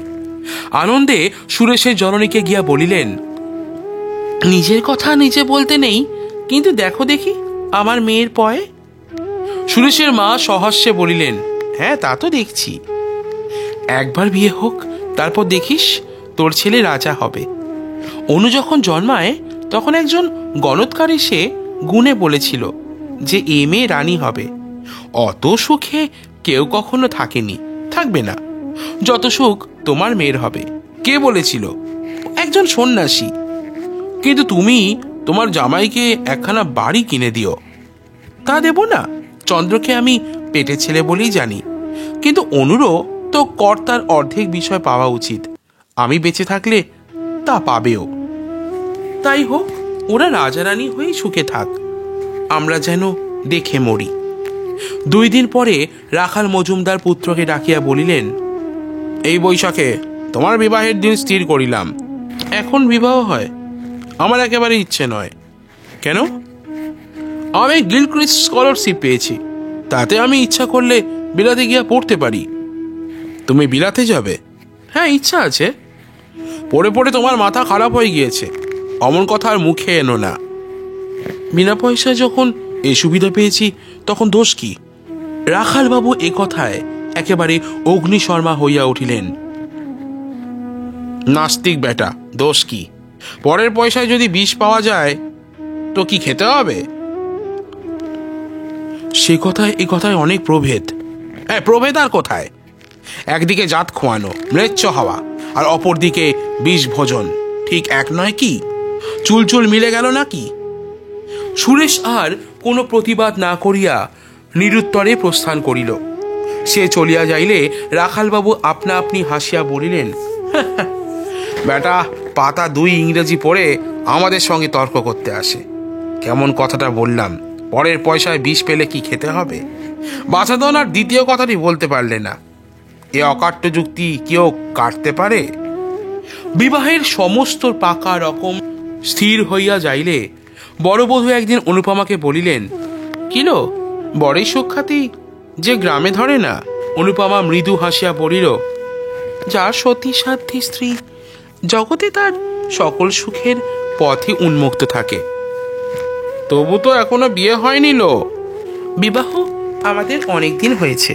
আনন্দে সুরেশের জননীকে গিয়া বলিলেন, নিজের কথা নিজে বলতে নেই, কিন্তু দেখো দেখি আমার মেয়ের পয়ে। সুরেশের মা সহাস্যে বলিলেন, হ্যাঁ তা তো দেখছি। একবার বিয়ে হোক, তারপর দেখিস তোর ছেলে রাজা হবে। অনু যখন জন্মায় তখন একজন গণৎকার এসে গুণে বলেছিল যে এ মেয়ে রানী হবে। অত সুখে কেউ কখনো থাকেনি, থাকবে না। যত সুখ তোমার মেয়ের হবে। কে বলেছিল? একজন সন্ন্যাসী। কিন্তু তুমি তোমার জামাইকে একখানা বাড়ি কিনে দিও। তা দেব না, চন্দ্রকে আমি পেটে ছেলে বলেই জানি, কিন্তু অনুরও তো কর্তার অর্ধেক বিষয় পাওয়া উচিত। আমি বেঁচে থাকলে তা পাবেও। তাই হোক, ওরা রাজা রানী হয়েই সুখে থাক, আমরা যেন দেখে মরি। 2 দিন পরে রাখাল মজুমদার পুত্রকে ডাকিয়া বলিলেন, এই বৈশাখে তোমার বিবাহের দিন স্থির করিলাম। এখন বিবাহ হয়? আমার একেবারে ইচ্ছে নয়। কেন? আমি গিলক্রিস্ট স্কলারশিপ পেয়েছি, তাতে আমি ইচ্ছা করলে বিলাতে গিয়া পড়তে পারি। তুমি বিলাতে যাবে? হ্যাঁ, ইচ্ছা আছে। পড়ে পড়ে তোমার মাথা খারাপ হয়ে গিয়েছে, অমন কথা আর মুখে এনো না। বিনা পয়সায় যখন এই সুবিধা পেয়েছি তখন দোষ কি? রাখালবাবু এ কথায় একেবারে অগ্নিশর্মা হইয়া উঠিলেন। নাস্তিক বেটা, দোষ কি? পরের পয়সায় যদি বিষ পাওয়া যায় তো কি খেতে হবে? সে কথায় এ কথায় অনেক প্রভেদ। হ্যাঁ, প্রভেদ আর কোথায়? একদিকে জাত খোয়ানো, ম্লেচ্ছ হওয়া, আর অপরদিকে বিষ ভোজন, ঠিক এক নয় কি? চুলচুল মিলে গেল নাকি? সুরেশ আর কোনো প্রতিবাদ না করিয়া নিরুত্তরে প্রস্থান করিল। সে চলিয়া যাইলে রাখালবাবু আপনা আপনি হাসিয়া বলিলেন, বেটা পাতা 2 ইংরেজি পড়ে আমাদের সঙ্গে তর্ক করতে আসে। কেমন কথাটা বললাম? পরের পয়সায় বিষ পেলে কি খেতে হবে? বাছাধন আর দ্বিতীয় কথাটি বলতে পারলে না। এ অকাট্য যুক্তি কেউ কাটতে পারে? বিবাহের সমস্ত পাকা রকম স্থির হইয়া যাইলে বড়বধূ একদিন অনুপমাকে বলিলেন, কিলো বড়ই সুখ্যাতি যে গ্রামে ধরে না? অনুপমা মৃদু হাসিয়া বলিল, যার সতী সাধ্যী স্ত্রী, জগতে তার সকল সুখের পথই উন্মুক্ত থাকে। তবু তো এখনো বিয়ে হয়নি লো। বিবাহ আমাদের অনেকদিন হয়েছে।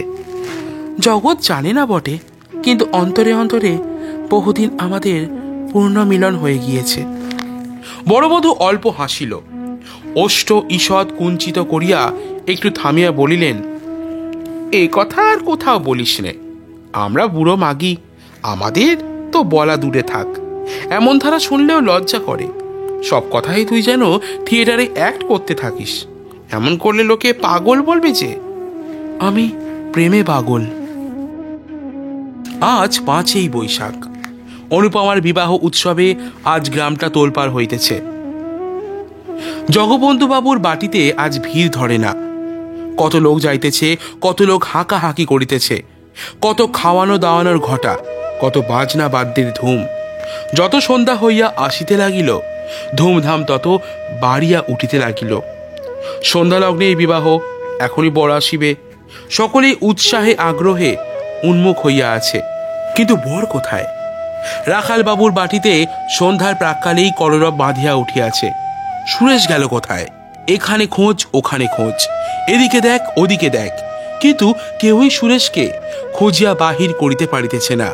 জগৎ জানে না বটে, কিন্তু অন্তরে অন্তরে বহুদিন আমাদের পূর্ণ মিলন হয়ে গিয়েছে। বড়বধূ অল্প হাসিল। ওষ্ঠ ঈষৎ কুঞ্চিত করিয়া একটু থামিয়া বলিলেন, এ কথা আর কোথাও বলিস নে। আমরা বুড়ো মাগি, আমাদের তো বলা দূরে থাক। এমন ধারা শুনলেও লজ্জা করে। সব কথাই তুই যেন থিয়েটারে অ্যাক্ট করতে থাকিস। এমন করলে লোকে পাগল বলবে যে। আমি প্রেমে পাগল। আজ 5ই বৈশাখ। অনুপমার বিবাহ উৎসবে আজ গ্রামটা তোলপাড় হইতেছে। জগবন্ধু বাবুর বাটিতে আজ ভিড় ধরে না। কত লোক যাইতেছে, কত লোক হাঁকাহাঁকি করিতেছে, কত খাওয়ানো দাওয়ানোর ঘটা, কত বাজনা বাদ্যের ধুম। যত সন্ধ্যা হইয়া আসিতে লাগিল, ধুমধাম তত বাড়িয়া উঠিতে লাগিল। সন্ধ্যা লগ্নে এই বিবাহ, এখনই বর আসিবে। সকলেই উৎসাহে আগ্রহে উন্মুখ হইয়া আছে, কিন্তু বর কোথায়? রাখাল বাবুর বাটিতে সন্ধ্যার প্রাক্কালেই কলরব বাঁধিয়া উঠিয়াছে। সুরেশ গেল কোথায়? এখানে খোঁজ, ওখানে খোঁজ, এদিকে দেখ, ওদিকে দেখ, কিন্তু কেউই সুরেশকে খুঁজিয়া বাহির করিতে পারিতেছে না।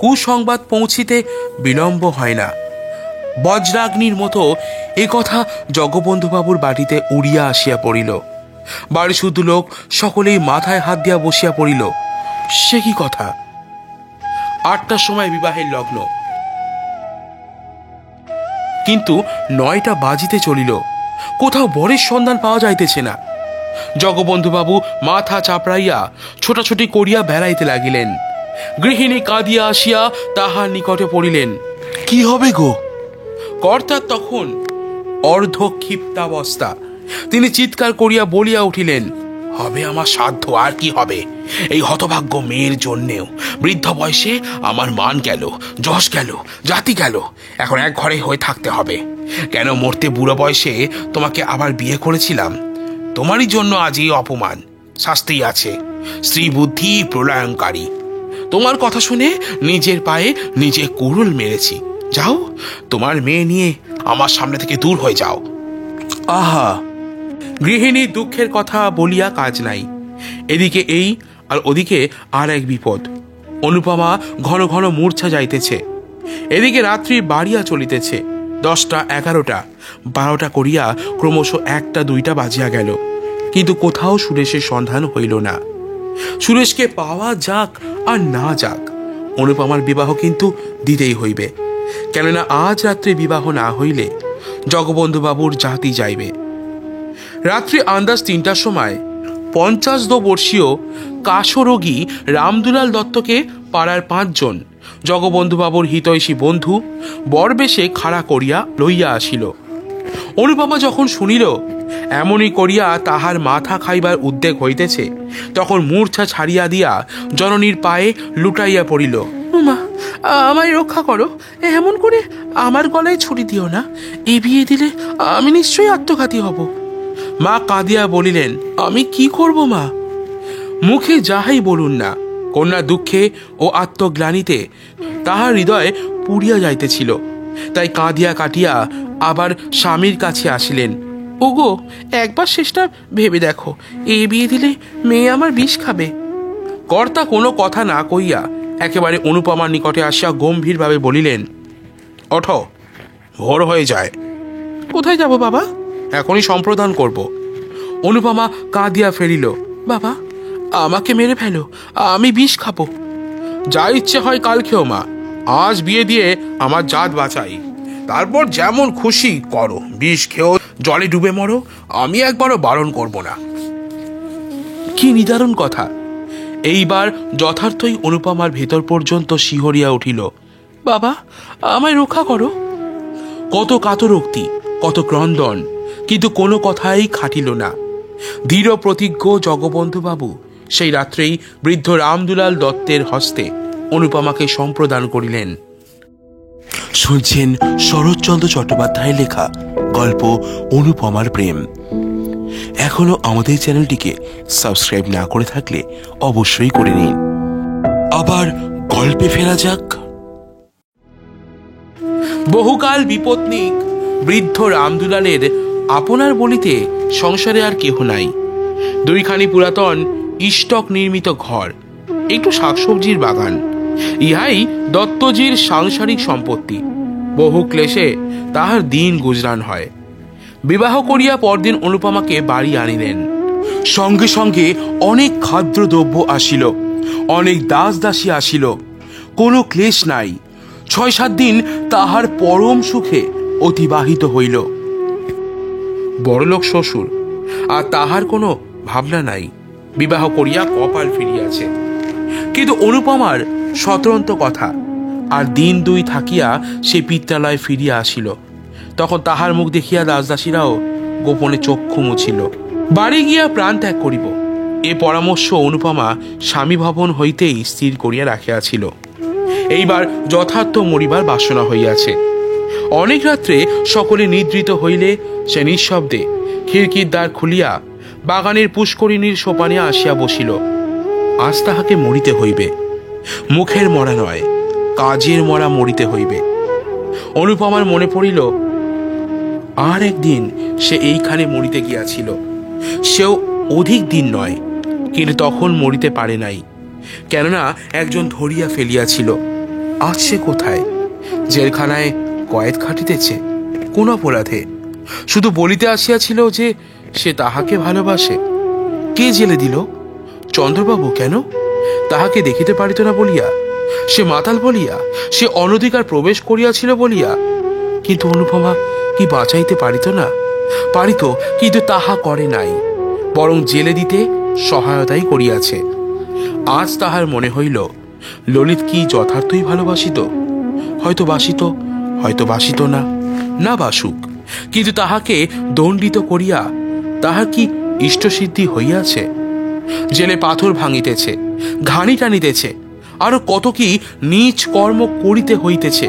কুসংবাদ পৌঁছিতে বিলম্ব হয় না। বজ্রাগ্নির মতো এ কথা জগবন্ধুবাবুর বাটিতে উড়িয়া আসিয়া পড়িল। বাড়ি শুধু লোক সকলেই মাথায় হাত দিয়া বসিয়া পড়িল। সে কি কথা? 8টার সময় বিবাহের লগ্ন, কিন্তু 9টা বাজিতে চলিল, কোথাও বরের সন্ধান পাওয়া যাইতেছে না। জগবন্ধুবাবু মাথা চাপড়াইয়া ছোটাছুটি করিয়া বেড়াইতে লাগিলেন। গৃহিণী কাঁদিয়া আসিয়া তাহার নিকটে পড়িলেন। কি হবে গো? কর্তার তখন অর্ধক্ষিপ্তাবস্থা। তিনি চিৎকার করিয়া বলিয়া উঠিলেন, হবে আমার সাধ্য, আর কি হবে? এই হতভাগ্য মেয়ের জন্যেও বৃদ্ধ বয়সে আমার মান গেল, যশ গেল, জাতি গেল। এখন এক ঘরে হয়ে থাকতে হবে। কেন মরতে বুড়ো বয়সে তোমাকে আবার বিয়ে করেছিলাম? তোমারই জন্য আজ এই অপমান। শাস্তি আছে। স্ত্রী বুদ্ধি প্রলয়ঙ্কারী। তোমার কথা শুনে নিজের পায়ে নিজে কুড়ুল মেরেছি। যাও, তোমার মেয়ে নিয়ে আমার সামনে থেকে দূর হয়ে যাও। আহা! গৃহিণীর দুঃখের কথা বলিয়া কাজ নাই। এদিকে এই আর ওদিকে আর এক বিপদ। অনুপমা ঘন ঘন মূর্ছা যাইতেছে। এদিকে রাত্রি বাড়িয়া চলিতেছে। 10টা, 11টা, 12টা করিয়া ক্রমশ 1টা, 2টা বাজিয়া গেল, কিন্তু কোথাও সুরেশের সন্ধান হইল না। সুরেশকে পাওয়া যাক আর না যাক, অনুপমার বিবাহ কিন্তু দিতেই হইবে। কেননা আজ রাত্রে বিবাহ না হইলে জগবন্ধুবাবুর জাতি যাইবে। রাত্রি আন্দাজ 3টার সময় 52 বর্ষীয় কাশরোগী রামদুলাল দত্তকে পাড়ার 5 জন জগবন্ধুবাবুর হিতৈষী বন্ধু বরবেশে খাড়া করিয়া লইয়া আসিল। অনুপমা যখন শুনিল এমনই করিয়া তাহার মাথা খাইবার উদ্যোগ হইতেছে, তখন মূর্ছা ছাড়িয়া দিয়া জননীর পায়ে লুটাইয়া পড়িল। মা, আমায় রক্ষা করো, এমন করে আমার গলায় ছুরি দিও না। এই বিয়ে দিলে আমি নিশ্চয়ই আত্মঘাতী হব। মা কাঁদিয়া বলিলেন, আমি কি করব মা? মুখে যাহাই বলুন না, কন্যা দুঃখে ও আত্মগ্লানিতে তাহার হৃদয়ে পুড়িয়া যাইতেছিল। তাই কাঁদিয়া কাটিয়া আবার স্বামীর কাছে আসিলেন। ওগো, একবার শেষটা ভেবে দেখো, এই বিয়ে দিলে মেয়ে আমার বিষ খাবে। কর্তা কোনো কথা না কইয়া একেবারে অনুপমার নিকটে আসিয়া গম্ভীরভাবে বলিলেন, ওঠো, ভোর হয়ে যায়। কোথায় যাব বাবা? এখনই সম্প্রদান করব। অনুপমা কাঁদিয়া ফেরিল। বাবা, আমাকে মেরে ফেলো, আমি বিষ খাবো। যা ইচ্ছে হয় কাল খেও মা, আজ বিয়ে দিয়ে আমার জাত বাঁচাই, তারপর যেমন খুশি করো। বিষ খেও, জলে ডুবে মরো, আমি একবারও বারণ করব না। কি নিদারুণ কথা! এইবার যথার্থই অনুপমার ভেতর পর্যন্ত শিহরিয়া উঠিল। বাবা, আমায় রক্ষা করো। কত কাতরোক্তি, কত ক্রন্দন, কিন্তু কোনো কথাই খাটিল না। দৃঢ় প্রতিজ্ঞ জগবন্ধুবাবু সেই রাত্রেই বৃদ্ধ রামদুলাল দত্তের হস্তে অনুপমাকে সম্প্রদান করিলেন। শুনছেন শরৎচন্দ্র চট্টোপাধ্যায়ের লেখা গল্প অনুপমার প্রেম। এখনো আমাদের চ্যানেলটিকে সাবস্ক্রাইব না করে থাকলে অবশ্যই করে নিন। আবার গল্পে ফেরা যাক। বহুকাল বিপত্নিক বৃদ্ধ রামদুলালের আপনার বলিতে সংসারে আর কেহ নাই। 2খানি পুরাতন ইষ্টক নির্মিত ঘর, একটু শাকসবজির বাগান, ইহাই দত্তজির সাংসারিক সম্পত্তি। বহু ক্লেশে তাহার দিন গুজরান হয়। বিবাহ করিয়া পরদিন অনুপমাকে বাড়ি আনিলেন। সঙ্গে সঙ্গে অনেক খাদ্যদ্রব্য আসিল, অনেক দাস দাসী আসিল। কোনো ক্লেশ নাই। 6-7 দিন তাহার পরম সুখে অতিবাহিত হইল। বড়লোক শ্বশুর, আর তাহার কোনো ভাবনা নাই। বিবাহ করিয়া কপাল ফিরিয়াছে। কিন্তু অনুপমার স্বতন্ত্র কথা, আর দিন 2 থাকিয়া সে পিত্রালয়ে ফিরিয়া আসিল। তখন তাহার মুখ দেখিয়া দাসদাসীরাও গোপনে চক্ষু মুছিল। বাড়ি গিয়া প্রাণ ত্যাগ করিব, এ পরামর্শ অনুপমা স্বামী ভবন হইতেই স্থির করিয়া রাখিয়াছিল। এইবার যথার্থ মরিবার বাসনা হইয়াছে। অনেক রাত্রে সকলে নিদ্রিত হইলে সে নিঃশব্দে খিড়কির দ্বার খুলিয়া বাগানের পুষ্করিণীর সোপানে আসিয়া বসিল। আজ তাহাকে মরিতে হইবে, মুখের মরা নয়, কাজের মরা মরিতে হইবে। অনুপমার মনে পড়িল আর একদিন সে এইখানে মরিতে গিয়াছিল, সেও অধিক দিন নয়, কিন্তু তখন মরিতে পারে নাই, কেননা একজন ধরিয়া ফেলিয়াছিল। আজ সে কোথায়? জেলখানায় কয়েদ খাটিতেছে কোন অপরাধে? শুধু বলিতে আসিয়াছিল যে সে তাহাকে ভালোবাসে। কে জেলে দিল? চন্দ্রবাবু। কেন? তাহাকে দেখিতে পারিত না বলিয়া? সে মাতাল বলিয়া? সে অনধিকার প্রবেশ করিয়াছিল বলিয়া? কিন্তু অনুপমা কি বাঁচাইতে পারিত না? পারিত, কিন্তু তাহা করে নাই, বরং জেলে দিতে সহায়তাই করিয়াছে। আজ তাহার মনে হইল ললিত কি যথার্থই ভালোবাসিত? হয়তো বাসিত, হয়তো বাসিত না, না বাসুক, কিন্তু তাহাকে দণ্ডিত করিয়া তাহার কি ইষ্টসিদ্ধি হইয়াছে? জেলে পাথর ভাঙিতেছে, ঘানি টানিতেছে, আরো কত কি নীচ কর্ম করিতে হইতেছে।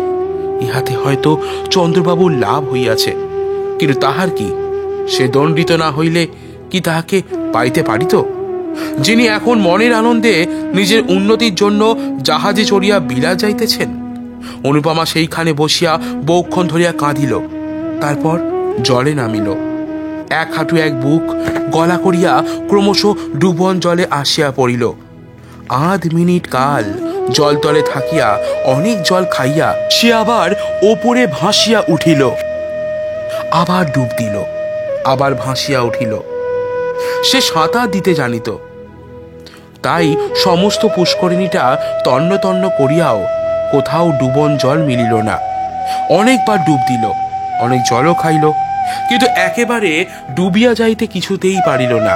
ইহাতে হয়তো চন্দ্রবাবুর লাভ হইয়াছে, কিন্তু তাহার কি? সে দণ্ডিত না হইলে কি তাহাকে পাইতে পারিত? যিনি এখন মনের আনন্দে নিজের উন্নতির জন্য জাহাজে চড়িয়া বিলাত যাইতেছেন। অনুপমা সেইখানে বসিয়া বহুক্ষণ ধরিয়া কাঁদিল, তারপর জলে নামিল। এক হাঁটু এক বুক গলা করিয়া ক্রমশ ডুবন জলে আসিয়া পড়িল। আধ মিনিট কাল জলতলে থাকিয়া অনেক জল খাইয়া সে আবার ওপরে ভাসিয়া উঠিল, আবার ডুব দিল, আবার ভাসিয়া উঠিল। সে সাঁতার দিতে জানিত, তাই সমস্ত পুষ্করিণীটা তন্ন তন্ন করিয়াও কোথাও ডুবন জল মিলিল না। অনেকবার ডুব দিল, অনেক জলও খাইল, কিন্তু একেবারে ডুবিয়া যাইতে কিছুতেই পারিল না।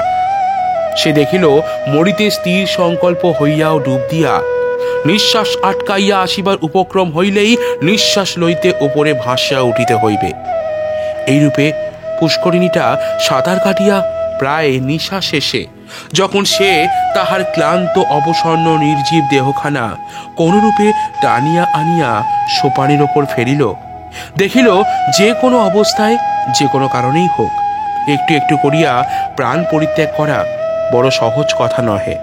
সে দেখিল মরিতে স্থির সংকল্প হইয়াও ডুব দিয়া নিঃশ্বাস আটকাইয়া আসিবার উপক্রম হইলেই নিঃশ্বাস লইতে উপরে ভাসিয়া উঠিতে হইবে। এইরূপে পুষ্করিণীটা সাঁতার কাটিয়া প্রায় নিশা শেষে যখন সে তাহার ক্লান্ত অবসন্ন নির্জীব দেহখানা কোনরূপে টানিয়া আনিয়া সোপানের ওপর ফেরিল, দেখিল যে কোনো অবস্থায় যে কোনো কারণেই হোক একটু একটু করিয়া প্রাণ পরিত্যাগ করা বড় সহজ কথা নহে।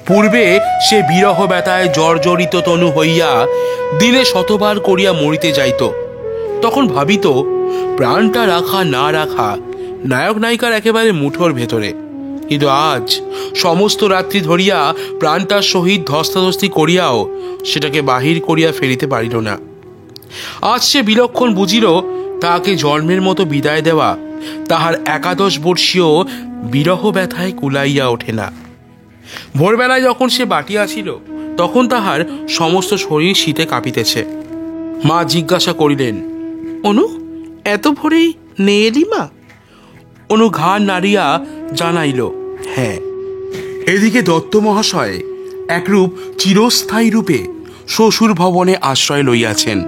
পূর্বে সে বিরহ ব্যথায় জর্জরিত তনু হইয়া দিনে শতবার করিয়া মরিতে যাইত, তখন ভাবিত প্রাণটা রাখা না রাখা নায়ক নায়িকার একেবারে মুঠোর ভেতরে। কিন্তু আজ সমস্ত রাত্রি ধরিয়া প্রাণটার সহিত ধস্তাধস্তি করিয়াও সেটাকে বাহির করিয়া ফেলিতে পারিল না। আজ সে বিলক্ষণ বুঝিল তাহাকে জন্মের মতো বিদায় দেওয়া তাহার 11 বর্ষীয় বিরহ ব্যথায় কুলাইয়া ওঠে না। ভোরবেলায় যখন সে বাটি আসিল তখন তাহার সমস্ত শরীর শীতে কাঁপিতেছে। মা জিজ্ঞাসা করিলেন, অনু, এত ভোরেই নে এলি মা? অনু ঘাড় নাড়িয়া জানাইল, হ্যাঁ। এদিকে দত্ত মহাশয় একরূপ চিরস্থায়ী রূপে শ্বশুর ভবনে আশ্রয় লইয়াছেন।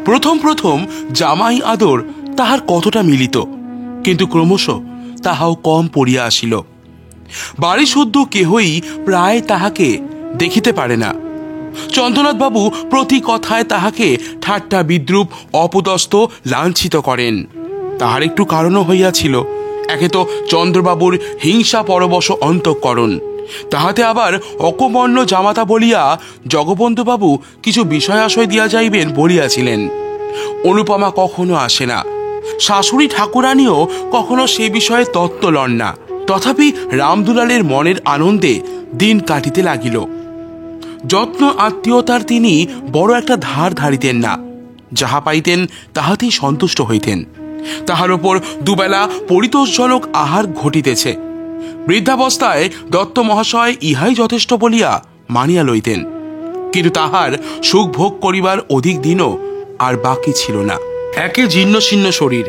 প্রথম প্রথম জামাই আদর তাহার কতটা মিলিত, কিন্তু ক্রমশ তাহাও কম পড়িয়া আসিল। বাড়ি শুদ্ধ কেহই প্রায় তাহাকে দেখিতে পারে না। চন্দ্রনাথবাবু প্রতি কথায় তাহাকে ঠাট্টা বিদ্রুপ অপদস্থ লাঞ্ছিত করেন। তাহার একটু কারণও হইয়াছিল। একে তো চন্দ্রবাবুর হিংসা পরবশ অন্তঃকরণ, তাহাতে আবার অকর্মণ্য জামাতা বলিয়া জগবন্ধুবাবু কিছু বিষয় আশয় দিয়া যাইবেন বলিয়াছিলেন। অনুপমা কখনো আসে না, শাশুড়ি ঠাকুরানীও কখনো সে বিষয়ে তত্ত্ব লন না। তথাপি রামদুলালের মনের আনন্দে দিন কাটিতে লাগিল। যত্ন আত্মীয়তার তিনি বড় একটা ধার ধারিতেন না, যাহা পাইতেন তাহাতেই সন্তুষ্ট হইতেন। তাহার ওপর দুবেলা পরিতোষজনক আহার ঘটিতেছে। বৃদ্ধাবস্থায় দত্ত মহাশয় ইহাই যথেষ্ট বলিয়া মানিয়া লইতেন, কিন্তু তাহার সুখ ভোগ করিবার অধিক দিনও আর বাকি ছিল না। একে জীর্ণ শীর্ণ শরীর,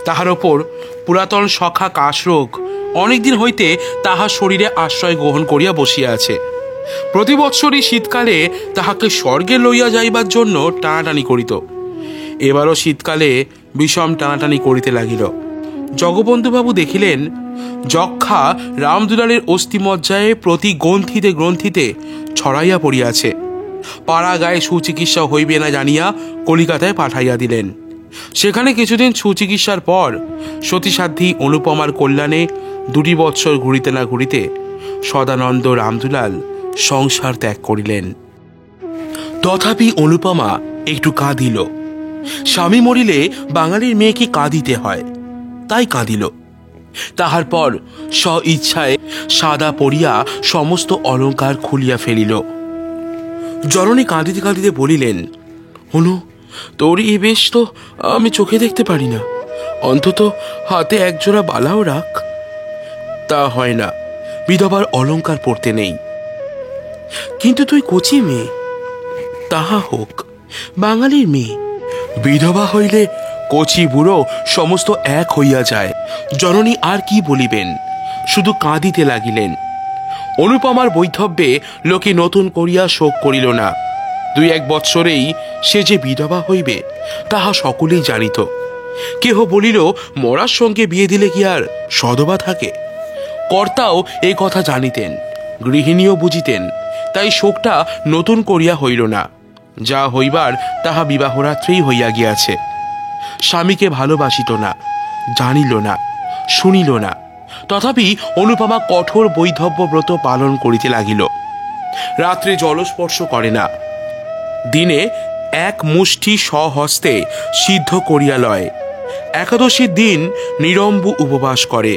তাহার ওপর পুরাতন সখা কাশরোগ অনেকদিন হইতে তাহার শরীরে আশ্রয় গ্রহণ করিয়া বসিয়া আছে। প্রতি বৎসরই শীতকালে তাহাকে স্বর্গে লইয়া যাইবার জন্য টানাটানি করিত। এবারও শীতকালে বিষম টানাটানি করিতে লাগিল। জগবন্ধুবাবু দেখিলেন যক্ষা রামদুলালের অস্থিমজ্জায় প্রতি গ্রন্থিতে গ্রন্থিতে ছড়াইয়া পড়িয়াছে। পাড়া গায়ে সুচিকিৎসা হইবে না জানিয়া কলিকাতায় পাঠাইয়া দিলেন। সেখানে কিছুদিন সুচিকিৎসার পর সতীসাধ্যী অনুপমার কল্যাণে 2 বৎসর ঘুরিতে না ঘুরিতে সদানন্দ রামদুলাল সংসার ত্যাগ করিলেন। তথাপি অনুপমা একটু কাঁদিল। স্বামী মরিলে বাঙালির মেয়েকে কাঁদিতে হয়, তাই কাঁদিল। তাহার পর স্ব ইচ্ছায় সাদা পরিয়া সমস্ত অলঙ্কার খুলিয়া ফেলিল। জননী কাঁদিতে কাঁদিতে বলিলেন, অনু, তোর এই বেশ তো আমি চোখে দেখতে পারি না, অন্তত হাতে একজোড়া বালাও রাখ। তা হয় না, বিধবার অলঙ্কার পরতে নেই। কিন্তু তুই কচি মেয়ে। তাহা হোক, বাঙালির মেয়ে। বিধবা হইলে কচি বুড়ো সমস্ত এক হইয়া যায়। জননী আর কি বলিবেন, শুধু কাঁদিতে লাগিলেন। অনুপমার বৈধব্যে লোকে নতুন করিয়া শোক করিল না। 2-1 বৎসরেই সে যে বিধবা হইবে তাহা সকলেই জানিত। কেহ বলিল, মরার সঙ্গে বিয়ে দিলে কি আর সধবা থাকে? কর্তাও এই কথা জানিতেন, গৃহিণীও বুঝিতেন, তাই শোকটা নতুন করিয়া হইল না। যা হইবার তাহা বিবাহরাত্রেই হইয়া গিয়াছে। স্বামীকে ভালোবাসিত না, জানিল না, শুনিল না। তথাপি অনুপমা কঠোর বৈধব্য ব্রত পালন করিতে লাগিল। রাত্রে জলস্পর্শ করে না, দিনে 1 মুষ্টি স্বহস্তে সিদ্ধ করিয়া লয়। একাদশীর দিন নিরম্বু উপবাস করে।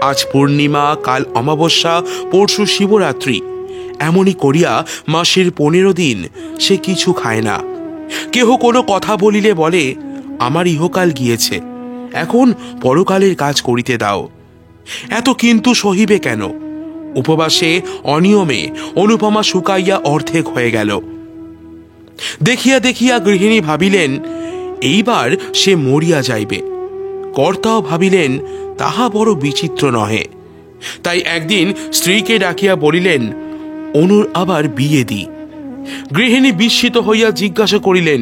আজ পূর্ণিমা, কাল অমাবস্যা, পরশু শিবরাত্রি, এমনই করিয়া মাসের 15 দিন সে কিছু খায় না। কেহ কোনো কথা বলিলে বলে, আমার ইহকাল গিয়েছে, এখন পরকালের কাজ করিতে দাও। এত কিন্তু সহিবে কেন? উপবাসে অনিয়মে অনুপমা শুকাইয়া অর্ধেক হয়ে গেল। দেখিয়া দেখিয়া গৃহিণী ভাবিলেন, এইবার সে মরিয়া যাইবে। কর্তাও ভাবিলেন, তাহা বড় বিচিত্র নহে। তাই একদিন স্ত্রীকে ডাকিয়া বলিলেন, অনুর আবার বিয়ে দি। গৃহিণী বিস্মিত হইয়া জিজ্ঞাসা করিলেন,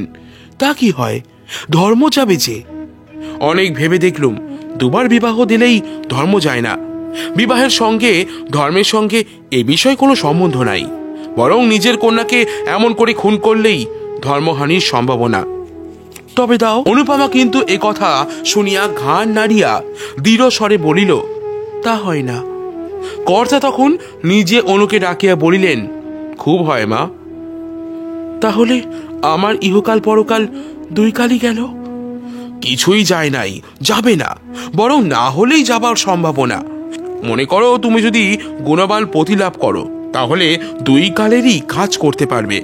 তা কি হয়? ধর্ম যাবে যে। অনেক ভেবে দেখলুম, 2 বার বিবাহ দিলেই ধর্ম যায় না। বিবাহের সঙ্গে ধর্মের সঙ্গে এ বিষয়ে কোনো সম্বন্ধ নাই, বরং নিজের কন্যাকে এমন করে খুন করলেই ধর্মহানির সম্ভাবনা। তবে দাও। অনুপমা কিন্তু এ কথা শুনিয়া ঘাড় নাড়িয়া দৃঢ় স্বরে বলিল, তা হয় না। কর্তা তখন নিজে অনুকে ডাকিয়া বলিলেন, খুব হয় মা। তাহলে আমার ইহকাল পরকাল 2 কালই গেল। কিছুই যায় নাই, যাবে না, বরং না হলেই যাবার সম্ভাবনা। মনে করো, তুমি যদি গুণবান পতি লাভ করো, তাহলে 2 কালেরই কাজ করতে পারবে।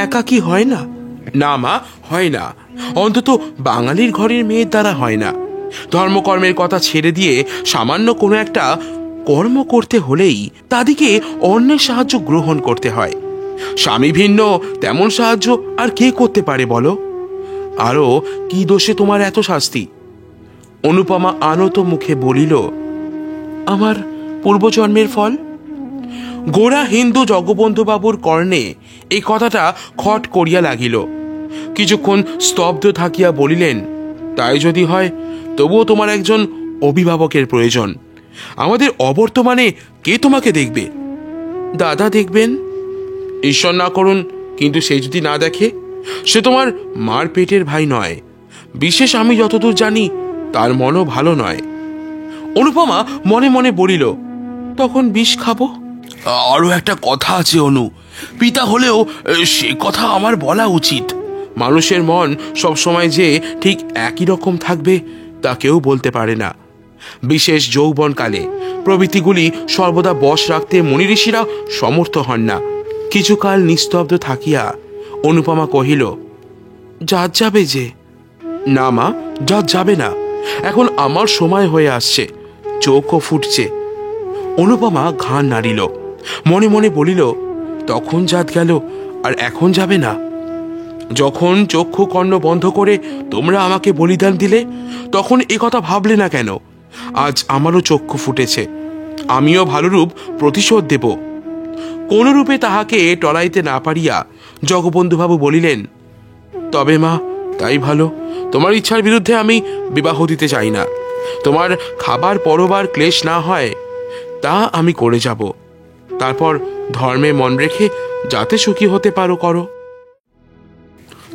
একা কি হয় না? না মা, হয় না। অন্তত বাঙালির ঘরের মেয়ের দ্বারা হয় না। ধর্মকর্মের কথা ছেড়ে দিয়ে সামান্য কোনো একটা কর্ম করতে হলেই তাদিকে অন্যের সাহায্য গ্রহণ করতে হয়। স্বামী ভিন্ন তেমন সাহায্য আর কে করতে পারে বলো? আরো কি দোষে তোমার এত শাস্তি? অনুপমা আনত মুখে বলিল, আমার পূর্বজন্মের ফল। গোড়া হিন্দু জগবন্ধুবাবুর কর্ণে এই কথাটা খট করিয়া লাগিল। কিছুক্ষণ স্তব্ধ থাকিয়া বলিলেন, তাই যদি হয়, তবুও তোমার একজন অভিভাবকের প্রয়োজন। আমাদের অবর্তমানে কে তোমাকে দেখবে? দাদা দেখবেন। ঈশ্বর না করুন, কিন্তু সে যদি না দেখে? সে তোমার মার পেটের ভাই নয়। বিশেষ আমি যতদূর জানি তার মনও ভালো নয়। অনুপমা মনে মনে বলিল, তখন বিষ খাবো। আরো একটা কথা আছে অনু, পিতা হলেও সে কথা আমার বলা উচিত। মানুষের মন সবসময় যে ঠিক একই রকম থাকবে তা কেউ বলতে পারে না। বিশেষ যৌবনকালে প্রবৃত্তিগুলি সর্বদা বশ রাখতে মুনি ঋষিরা সমর্থ হন না। কিছুকাল নিস্তব্ধ থাকিয়া অনুপমা কহিল, জাত যাবে যে। না মা, জাত যাবে না। এখন আমার সময় হয়ে আসছে, চোখও ফুটছে। অনুপমা ঘাড় নাড়িল, মনে মনে বলিল, তখন জাত গেল আর এখন যাবে না? যখন চক্ষু কর্ণ বন্ধ করে তোমরা আমাকে বলিদান দিলে, তখন এ কথা ভাবলে না কেন? আজ আমারও চক্ষু ফুটেছে, আমিও ভালোরূপ প্রতিশোধ দেব। কোন রূপে তাহাকে টলাইতে না পারিয়া জগবন্ধুবাবু বলিলেন, তবে মা, তাই ভালো। তোমার ইচ্ছার বিরুদ্ধে আমি বিবাহ দিতে চাই না। তোমার খাবার পরবার ক্লেশ না হয় তা আমি করে যাব। তারপর ধর্মে মন রেখে যাতে সুখী হতে পারো করো।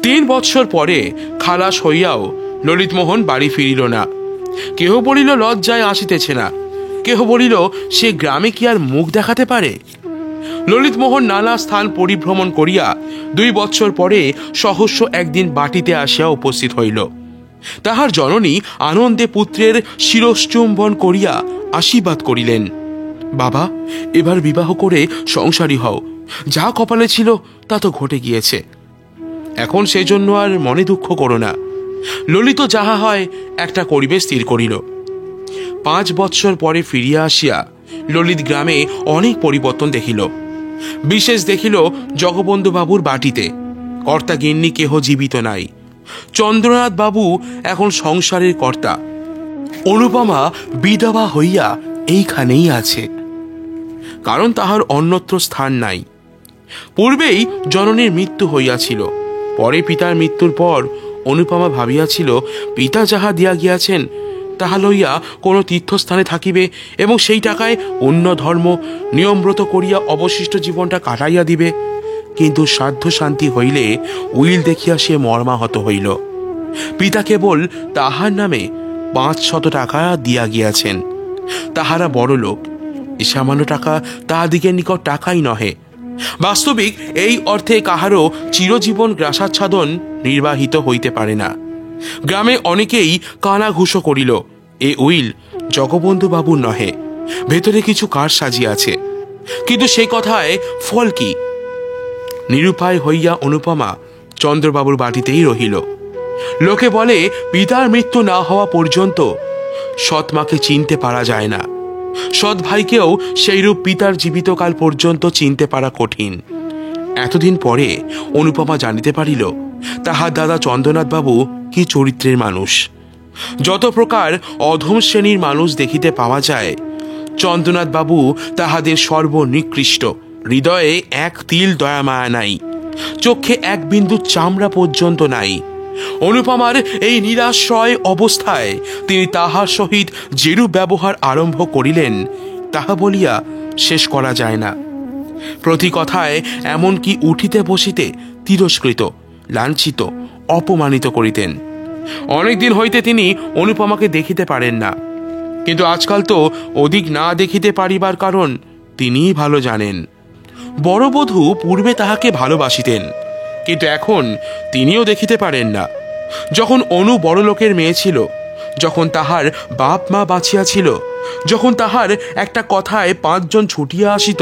3 বৎসর পরে খালাস হইয়াও ললিতমোহন বাড়ি ফিরিল না। কেহ বলিল লজ্জায় আসিতেছে না, কেহ বলিল সে গ্রামে কি আর মুখ দেখাতে পারে। ললিতমোহন নানা স্থান পরিভ্রমণ করিয়া 2 বৎসর পরে সহস্য একদিন বাটিতে আসিয়া উপস্থিত হইল। তাহার জননী আনন্দে পুত্রের শিরশ্চুম্বন করিয়া আশীর্বাদ করিলেন, বাবা, এবার বিবাহ করে সংসারী হও, যা কপালে ছিল তা তো ঘটে গিয়েছে, এখন সেজন্য আর মনে দুঃখ করো না। ললিত যাহা হয় একটা করিবে স্থির করিল। 5 বৎসর পরে ফিরিয়া আসিয়া ললিত গ্রামে অনেক পরিবর্তন দেখিল। বিশেষ দেখিল জগবন্ধু বাবুর বাটিতে কর্তা গিন্নি কেহ জীবিত নাই। চন্দ্রনাথ বাবু এখন সংসারের কর্তা। অনুপমা বিধবা হইয়া এইখানেই আছে, কারণ তাহার অন্যত্র স্থান নাই। পূর্বেই জননীর মৃত্যু হইয়াছিল। পরে পিতার মৃত্যুর পর অনুপমা ভাবিয়াছিল পিতা যাহা দিয়া গিয়াছেন তাহা লইয়া কোনো তীর্থস্থানে থাকিবে এবং সেই টাকায় অন্য ধর্ম নিয়মব্রত করিয়া অবশিষ্ট জীবনটা কাটাইয়া দিবে। কিন্তু সাধ্য শান্তি হইলে উইল দেখিয়া সে মর্মাহত হইল। পিতা কেবল তাহার নামে 500 টাকা দিয়া গিয়াছেন। তাহারা বড় লোক, এ সামান্য টাকা তাহাদিগের নিকট টাকাই নহে। বাস্তবিক এই অর্থে কাহারও চিরজীবন গ্রাসাচ্ছাদন নির্বাহিত হইতে পারে না। গ্রামে অনেকেই কানাঘুষো করিল, এ উইল জগবন্ধু বাবুর নহে, ভেতরে কিছু কার সাজিয়াছে। কিন্তু সেই কথায় ফল কি? নিরুপায় হইয়া অনুপমা চন্দ্রবাবুর বাটিতেই রহিল। লোকে বলে পিতার মৃত্যু না হওয়া পর্যন্ত সৎমাকে চিনতে পারা যায় না, সৎ ভাইকেও সেইরূপ পিতার জীবিতকাল পর্যন্ত চিনতে পারা কঠিন। এতদিন পরে অনুপমা জানিতে পারিল তাহার দাদা চন্দ্রনাথ বাবু কি চরিত্রের মানুষ। যত প্রকার অধম শ্রেণীর মানুষ দেখিতে পাওয়া যায়, চন্দ্রনাথ বাবু তাহাদের সর্বনিকৃষ্ট। হৃদয়ে এক তিল দয়া মায়া নাই, চোখে এক বিন্দু চামড়া পর্যন্ত নাই। অনুপমার এই নিরাশ্রয় অবস্থায় তিনি তাহার সহিত যেরূপ ব্যবহার আরম্ভ করিলেন তাহা বলিয়া শেষ করা যায় না। প্রতি কথায় এমনকি উঠিতে বসিতে তিরস্কৃত, লাঞ্ছিত, অপমানিত করিতেন। অনেকদিন হইতে তিনি অনুপমাকে দেখিতে পারেন না, কিন্তু আজকাল তো অধিক না দেখিতে পারিবার কারণ তিনিই ভালো জানেন। বড় বধূ পূর্বে তাহাকে ভালোবাসিতেন, কিন্তু এখন তিনিও দেখিতে পারেন না। যখন অনু বড় লোকের মেয়ে ছিল, যখন তাহার বাপ মা বাঁচিয়া ছিল, যখন তাহার একটা কথায় 5 জন ছুটিয়া আসিত,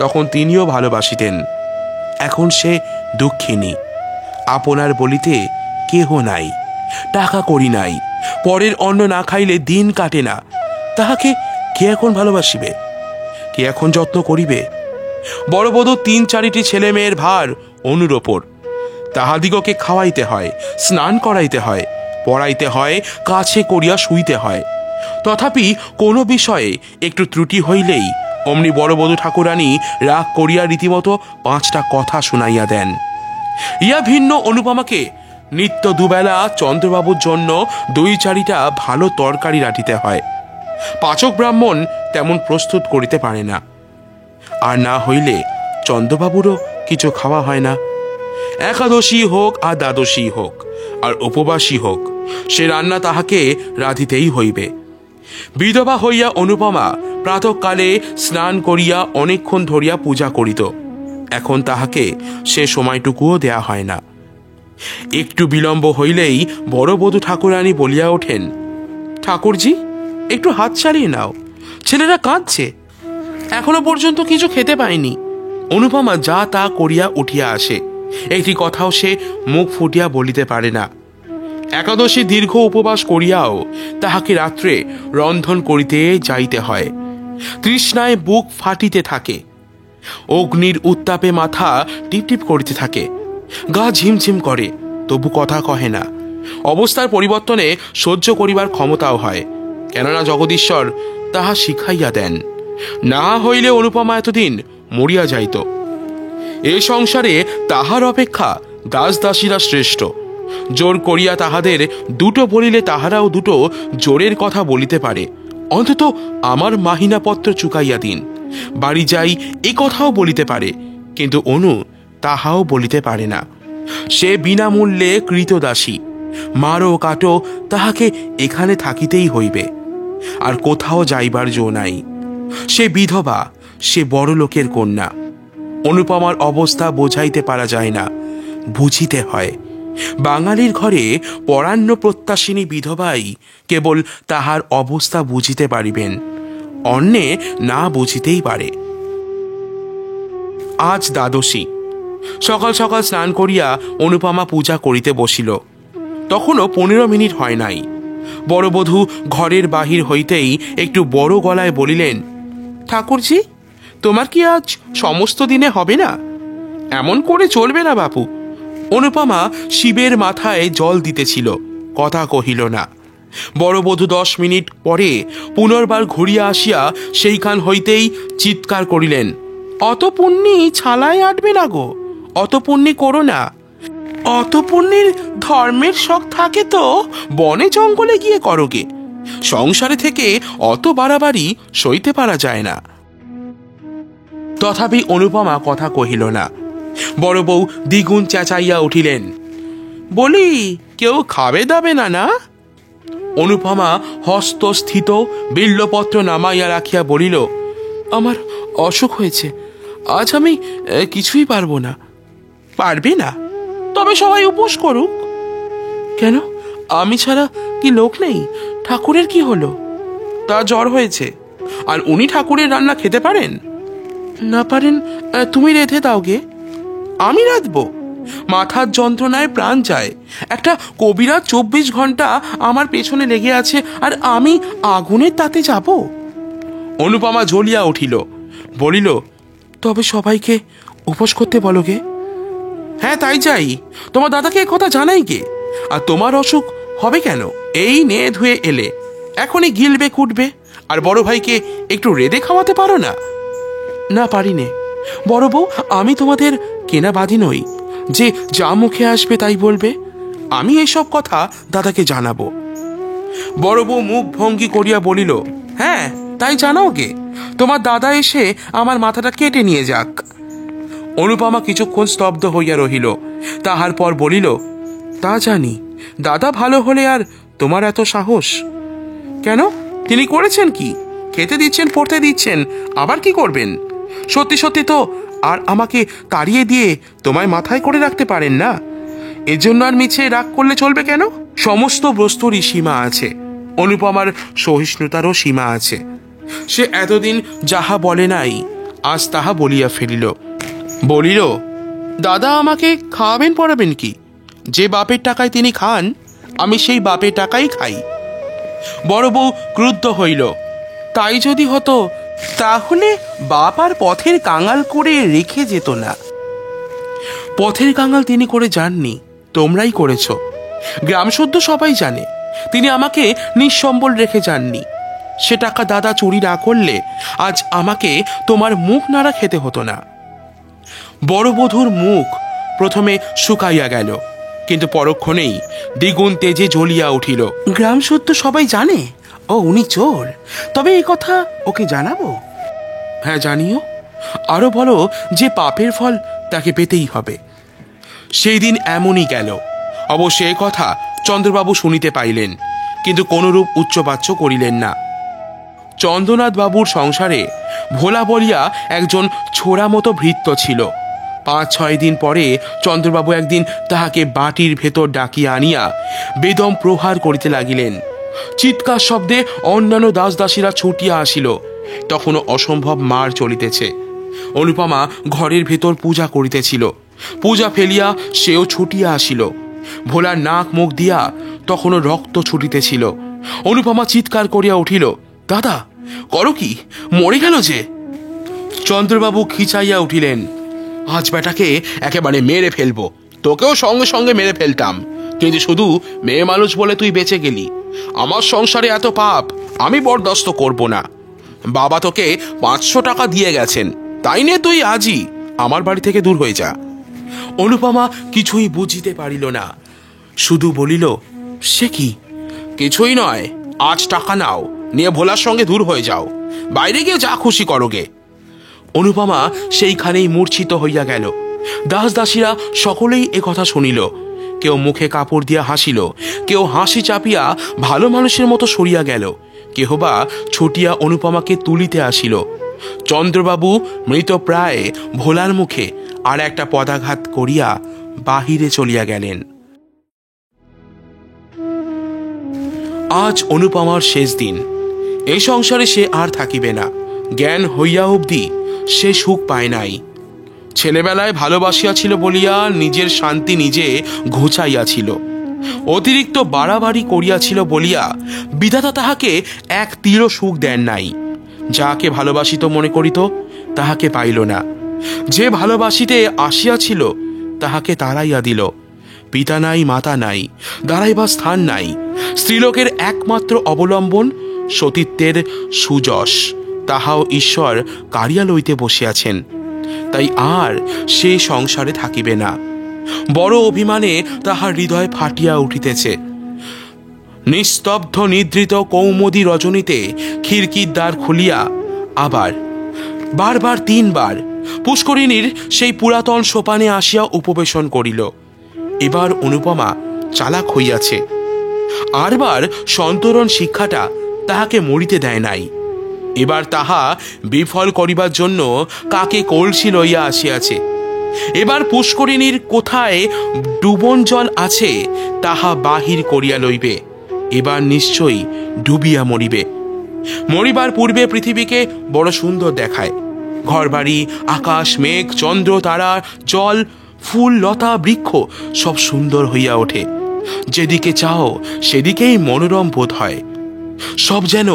তখন তিনিও ভালোবাসিতেন। এখন সে দুঃখিনী, আপনার বলিতে কেহ নাই, টাকা করি নাই, পরের অন্ন না খাইলে দিন কাটে না। তাহাকে কে এখন ভালোবাসিবে, কে এখন যত্ন করিবে? বড় বধূ 3-4টি ছেলে মেয়ের ভার অনুর ওপর। তাহাদিগকে খাওয়াইতে হয়, স্নান করাইতে হয়, পড়াইতে হয়, কাছে করিয়া শুইতে হয়। তথাপি কোনো বিষয়ে একটু ত্রুটি হইলেই অমনি বড় বধূ ঠাকুরানী রাগ করিয়া রীতিমতো 5টা কথা শুনাইয়া দেন। ইয়া ভিন্ন অনুপমাকে নিত্য দুবেলা চন্দ্রবাবুর জন্য 2-4টা ভালো তরকারি রাঁধিতে হয়। পাচক ব্রাহ্মণ তেমন প্রস্তুত করিতে পারে না, আর না হইলে চন্দ্রবাবুরও কিছু খাওয়া হয় না। একাদশী হোক আর দ্বাদশী হোক আর উপবাসী হোক, সে রান্না তাহাকে রাঁধিতেই হইবে। বিধবা হইয়া অনুপমা প্রাতঃকালে স্নান করিয়া অনেকক্ষণ ধরিয়া পূজা করিত। এখন তাহাকে সে সময়টুকুও দেয়া হয় না। একটু বিলম্ব হইলেই বড় বধূ ঠাকুরানী বলিয়া ওঠেন, ঠাকুরজি, একটু হাত চালিয়ে নাও, ছেলেরা কাঁদছে, এখনো পর্যন্ত কিছু খেতে পায়নি। অনুপমা যা তা করিয়া উঠিয়া আসে, একটি কথাও সে মুখ ফুটিয়া বলিতে পারে না। একাদশী দীর্ঘ উপবাস করিয়াও তাহাকে রাত্রে রন্ধন করিতে যাইতে হয়। তৃষ্ণায় বুক ফাটিতে থাকে, অগ্নির উত্তাপে মাথা টিপটিপ করিতে থাকে, গা ঝিমঝিম করে, তবু কথা কহে না। অবস্থার পরিবর্তনে সহ্য করিবার ক্ষমতাও হয়, কেননা জগদীশ্বর তাহা শিখাইয়া দেন। না হইলে অনুপমা এতদিন মরিয়া যাইত। এ সংসারে তাহার অপেক্ষা দাস দাসীরা শ্রেষ্ঠ। জোর করিয়া তাহাদের দুটো বলিলে তাহারাও দুটো জোরের কথা বলিতে পারে। অন্তত আমার মাহিনাপত্র চুকাইয়া দিন, বাড়ি যাই এ কথাও বলিতে পারে, কিন্তু অনু তাহাও বলিতে পারে না। সে বিনামূল্যে কৃতদাসী, মারো কাটো তাহাকে এখানে থাকিতেই হইবে, আর কোথাও যাইবার জো নাই। সে বিধবা, সে বড় লোকের কন্যা। অনুপমার অবস্থা বোঝাইতে পারা যায় না, বুঝিতে হয়। বাঙালির ঘরে পরান্ন প্রত্যাশিনী বিধবাই কেবল তাহার অবস্থা বুঝিতে পারিবেন, অন্যে না বুঝিতেই পারে। আজ দ্বাদশী। সকাল সকাল স্নান করিয়া অনুপমা পূজা করিতে বসিল। তখনও 15 মিনিট হয় নাই। বড়বধূ ঘরের বাহির হইতেই একটু বড় গলায় বলিলেন, ঠাকুরজি, তোমার কি আজ সমস্ত দিনে হবে না? এমন করে চলবে না বাপু। অনুপমা শিবের মাথায় জল দিতেছিল, কথা কহিল না। বড়বধূ 10 মিনিট পরে পুনর্বার ঘুরিয়া আসিয়া সেইখান হইতেই চিৎকার করিলেন, অত পুণ্যি ছালায় আটবে না গো, অত পুণ্যি করো না। অত পুণ্যের ধর্মের শখ থাকে তো বনে জঙ্গলে গিয়ে করোগে, সংসারে থেকে অত বাড়াবাড়ি সইতে পারা যায় না। তথাপি অনুপমা কথা কহিল না। বড় বউ দ্বিগুণ চেঁচাইয়া উঠিলেন, বলি কেউ খাবে দাবে না না? অনুপমা হস্তস্থিত বিল্লপত্র নামাইয়া রাখিয়া বলিল, আমার অসুখ হয়েছে, আজ আমি কিছুই পারবো না। পারবে না? তবে সবাই উপোস করুক। কেন, আমি ছাড়া কি লোক নেই? ঠাকুরের কি হলো? তা জ্বর হয়েছে, আর উনি ঠাকুরের রান্না খেতে পারেন না? পারেন, তুমি রেঁধে দাও গে। আমি রাঁধবো? মাথার যন্ত্রণায় প্রাণ যায়। একটা কবিরা 24 ঘন্টা আমার পেছনে লেগে আছে, আর আমি আগুনের তাতে যাব? অনুপমা জ্বলিয়া উঠিল, বলিল, তবে সবাইকে উপোস করতে বলো গে। হ্যাঁ, তাই যাই। তোমার দাদাকে কথা জানাই গে। আর তোমার অসুখ হবে কেন? এই নে ধুয়ে এলে, এখনই গিলবে কুটবে। আর বড় ভাইকে একটু রেঁধে খাওয়াতে পারো না? না, পারি নে। বড় বউ, আমি তোমাদের কেনা বাদি নই যে যা মুখে আসবে তাই বলবে। আমি এইসব কথা দাদাকে জানাবো। বড় বউ মুখ ভঙ্গি করিয়া বলিল, হ্যাঁ, তাই জানাও গে। তোমার দাদা এসে আমার মাথাটা কেটে নিয়ে যাক। অনুপমা কিছুক্ষণ স্তব্ধ হইয়া রহিল, তাহার পর বলিল, তা জানি, দাদা ভালো হলে আর তোমার এত সাহস কেন? তিনি করেছেন কি? খেতে দিচ্ছেন, পড়তে দিচ্ছেন, আবার কি করবেন? সত্যি সত্যি তো আর আমাকে তাড়িয়ে দিয়ে তোমায় মাথায় করে রাখতে পারেন না। এজন্য আর মিছে রাগ করলে চলবে কেন? সমস্ত বস্তুরই সীমা আছে, অনুপমার সহিষ্ণুতারও সীমা আছে। সে এতদিন যাহা বলে নাই, আজ তাহা বলিয়া ফেলিল। বলিল, দাদা আমাকে খাওয়াবেন পড়াবেন কি? যে বাপের টাকায় তিনি খান, আমি সেই বাপের টাকাই খাই। বড় বউ ক্রুদ্ধ হইল, তাই যদি হতো তাহলে বাপ আর পথের কাঙাল করে রেখে যেত না। পথের কাঙাল তিনি করে যাননি, তোমরাই করেছ। গ্রাম শুদ্ধ সবাই জানে তিনি আমাকে নিঃসম্বল রেখে যাননি। সে টাকা দাদা চুরি না করলে আজ আমাকে তোমার মুখ নাড়া খেতে হতো না। বড় বধূর মুখ প্রথমে শুকাইয়া গেল, কিন্তু পরক্ষণেই দ্বিগুণ তেজে জ্বলিয়া উঠিল। গ্রাম শুদ্ধ সবাই জানে ও উনি চোর, তবে এই কথা ওকে জানাবো? হ্যাঁ, জানিও। আরো বলো যে পাপের ফল তাকে পেতেই হবে। সেই দিন এমনই গেল। অবশ্য এ কথা চন্দ্রবাবু শুনিতে পাইলেন, কিন্তু কোনরূপ উচ্চবাচ্য করিলেন না। চন্দ্রনাথ বাবুর সংসারে ভোলা বলিয়া একজন ছোড়া মতো ভৃত্য ছিল। 5-6 দিন পরে চন্দ্রবাবু একদিন তাহাকে বাটির ভেতর ডাকিয়া আনিয়া বেদম প্রহার করিতে লাগিলেন। চিৎকার শব্দে অন্যান্য দাসদাসীরা ছুটিয়া আসিল। তখনও অসম্ভব মার চলিতেছে। অনুপমা ঘরের ভেতর পূজা করিতেছিল। পূজা ফেলিয়া সেও ছুটিয়া আসিল। ভোলার নাক মুখ দিয়া তখনও রক্ত ছুটিতেছিল। অনুপমা চিৎকার করিয়া উঠিল, দাদা, করো কি? মরে গেল যে। চন্দ্রবাবু খিচাইয়া উঠিলেন, আজ বেটাকে একেবারে মেরে ফেলবো। তোকেও সঙ্গে সঙ্গে মেরে ফেলতাম, কিন্তু শুধু মেয়ে মানুষ বলে তুই বেঁচে গেলি। আমার সংসারে এত পাপ আমি বরদাস্ত করব না। বাবা তোকে 500 টাকা দিয়ে গেছেন, তাই নিয়ে তুই আজই আমার বাড়ি থেকে দূর হয়ে যা। অনুপমা কিছুই বুঝিতে পারিল না। শুধু বলিল, সে কি? কিছুই নয়, আজ টাকা নাও, নিয়ে ভোলার সঙ্গে দূর হয়ে যাও, বাইরে গিয়ে যা খুশি করোগে। অনুপমা সেইখানেই মূর্ছিত হইয়া গেল। দাস দাসীরা সকলেই এ কথা শুনিল। কেউ মুখে কাপড় দিয়া হাসিল, কেউ হাসি চাপিয়া ভালো মানুষের মতো সরিয়া গেল, কেহ বা ছুটিয়া অনুপমাকে তুলিতে আসিল। চন্দ্রবাবু মৃতপ্রায় ভোলার মুখে আর একটা পদাঘাত করিয়া বাহিরে চলিয়া গেলেন। আজ অনুপমার শেষ দিন। এই সংসারে সে আর থাকিবে না। জ্ঞান হইয়া অবধি সে সুখ পায় নাই। ছেলেবেলায় ভালোবাসিয়াছিল বলিয়া নিজের শান্তি নিজে ঘুচাইয়াছিল। অতিরিক্ত বাড়াবাড়ি করিয়াছিল বলিয়া বিধাতা তাহাকে এক তীরও সুখ দেন নাই। যাকে ভালোবাসিত মনে করিত তাহাকে পাইল না। যে ভালোবাসিতে আসিয়াছিল তাহাকে তাড়াইয়া দিল। পিতা নাই, মাতা নাই, দাঁড়াইবার স্থান নাই। স্ত্রীলোকের একমাত্র অবলম্বন সতীত্বের সুযশ, তাহাও ঈশ্বর কাড়িয়া লইতে বসিয়াছেন। তাই আর সে সংসারে থাকিবে না। বড় অভিমানে তাহার হৃদয় ফাটিয়া উঠিতেছে। নিস্তব্ধ নিদ্রিত কৌমুদী রজনীতে খিড়কির দ্বার খুলিয়া আবার বারবার 3 বার পুষ্করিণীর সেই পুরাতন সোপানে আসিয়া উপবেশন করিল। এবার অনুপমা চালাক হইয়াছে। আরবার সন্তরণ শিক্ষাটা তাহাকে মরিতে দেয় নাই। এবার তাহা বিফল করিবার জন্য কাকে কলসি লইয়া আসিয়াছে। এবার পুষ্করিণীর কোথায় ডুবন জল আছে তাহা বাহির করিয়া লইবে। এবার নিশ্চয়ই ডুবিয়া মরিবে। মরিবার পূর্বে পৃথিবীকে বড় সুন্দর দেখায়। ঘরবাড়ি, আকাশ, মেঘ, চন্দ্র, তারা, জল, ফুল, লতা, বৃক্ষ সব সুন্দর হইয়া ওঠে। যেদিকে চাও সেদিকেই মনোরম বোধ হয়। সব যেন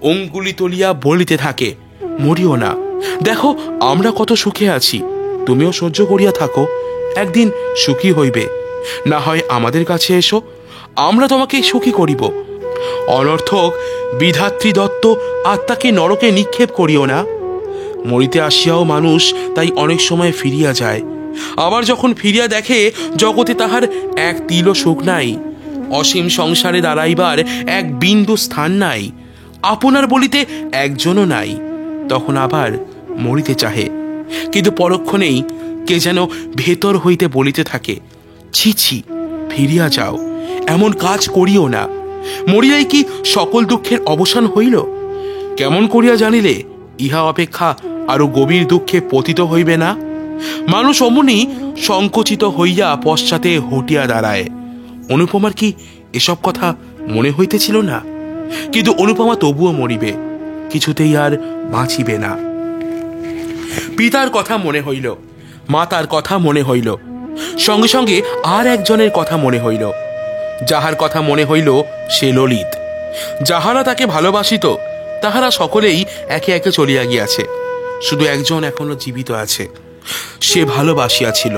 অঙ্গুলি তুলিয়া বলিতে থাকে, মরিও না, দেখো আমরা কত সুখে আছি, তুমিও সহ্য করিয়া থাকো, একদিন সুখী হইবে। না হয় আমাদের কাছে এসো, আমরা তোমাকে সুখী করিব। অনর্থক বিধাত্রী দত্ত আত্মাকে নরকে নিক্ষেপ করিও না। মরিতে আসিয়াও মানুষ তাই অনেক সময় ফিরিয়া যায়। আবার যখন ফিরিয়া দেখে জগতে তাহার এক তিলও সুখ নাই, অসীম সংসারে দাঁড়াইবার এক বিন্দু স্থান নাই, আপনার বলিতে একজনও নাই, তখন আবার মরিতে চাহে। কিন্তু পরক্ষণেই কে যেন ভেতর হইতে বলিতে থাকে, ছি ছি, ফিরিয়া যাও, এমন কাজ করিও না। মরিয়াই কি সকল দুঃখের অবসান হইল? কেমন করিয়া জানিলে ইহা অপেক্ষা আরো গভীর দুঃখে পতিত হইবে না? মানুষ অমনি সংকুচিত হইয়া পশ্চাতে হটিয়া দাঁড়ায়। অনুপমার কি এসব কথা মনে হইতেছিল না? কিন্তু অনুপমা তবুও মরিবে, কিছুতেই আর বাঁচিবে না। পিতার কথা মনে হইল, মাতার কথা মনে হইল, সঙ্গে সঙ্গে আর একজনের কথা মনে হইল। যাহার কথা মনে হইল সে ললিত। যাহারা তাকে ভালোবাসিত তাহারা সকলেই একে একে চলিয়া গিয়াছে। শুধু একজন এখনো জীবিত আছে। সে ভালোবাসিয়াছিল,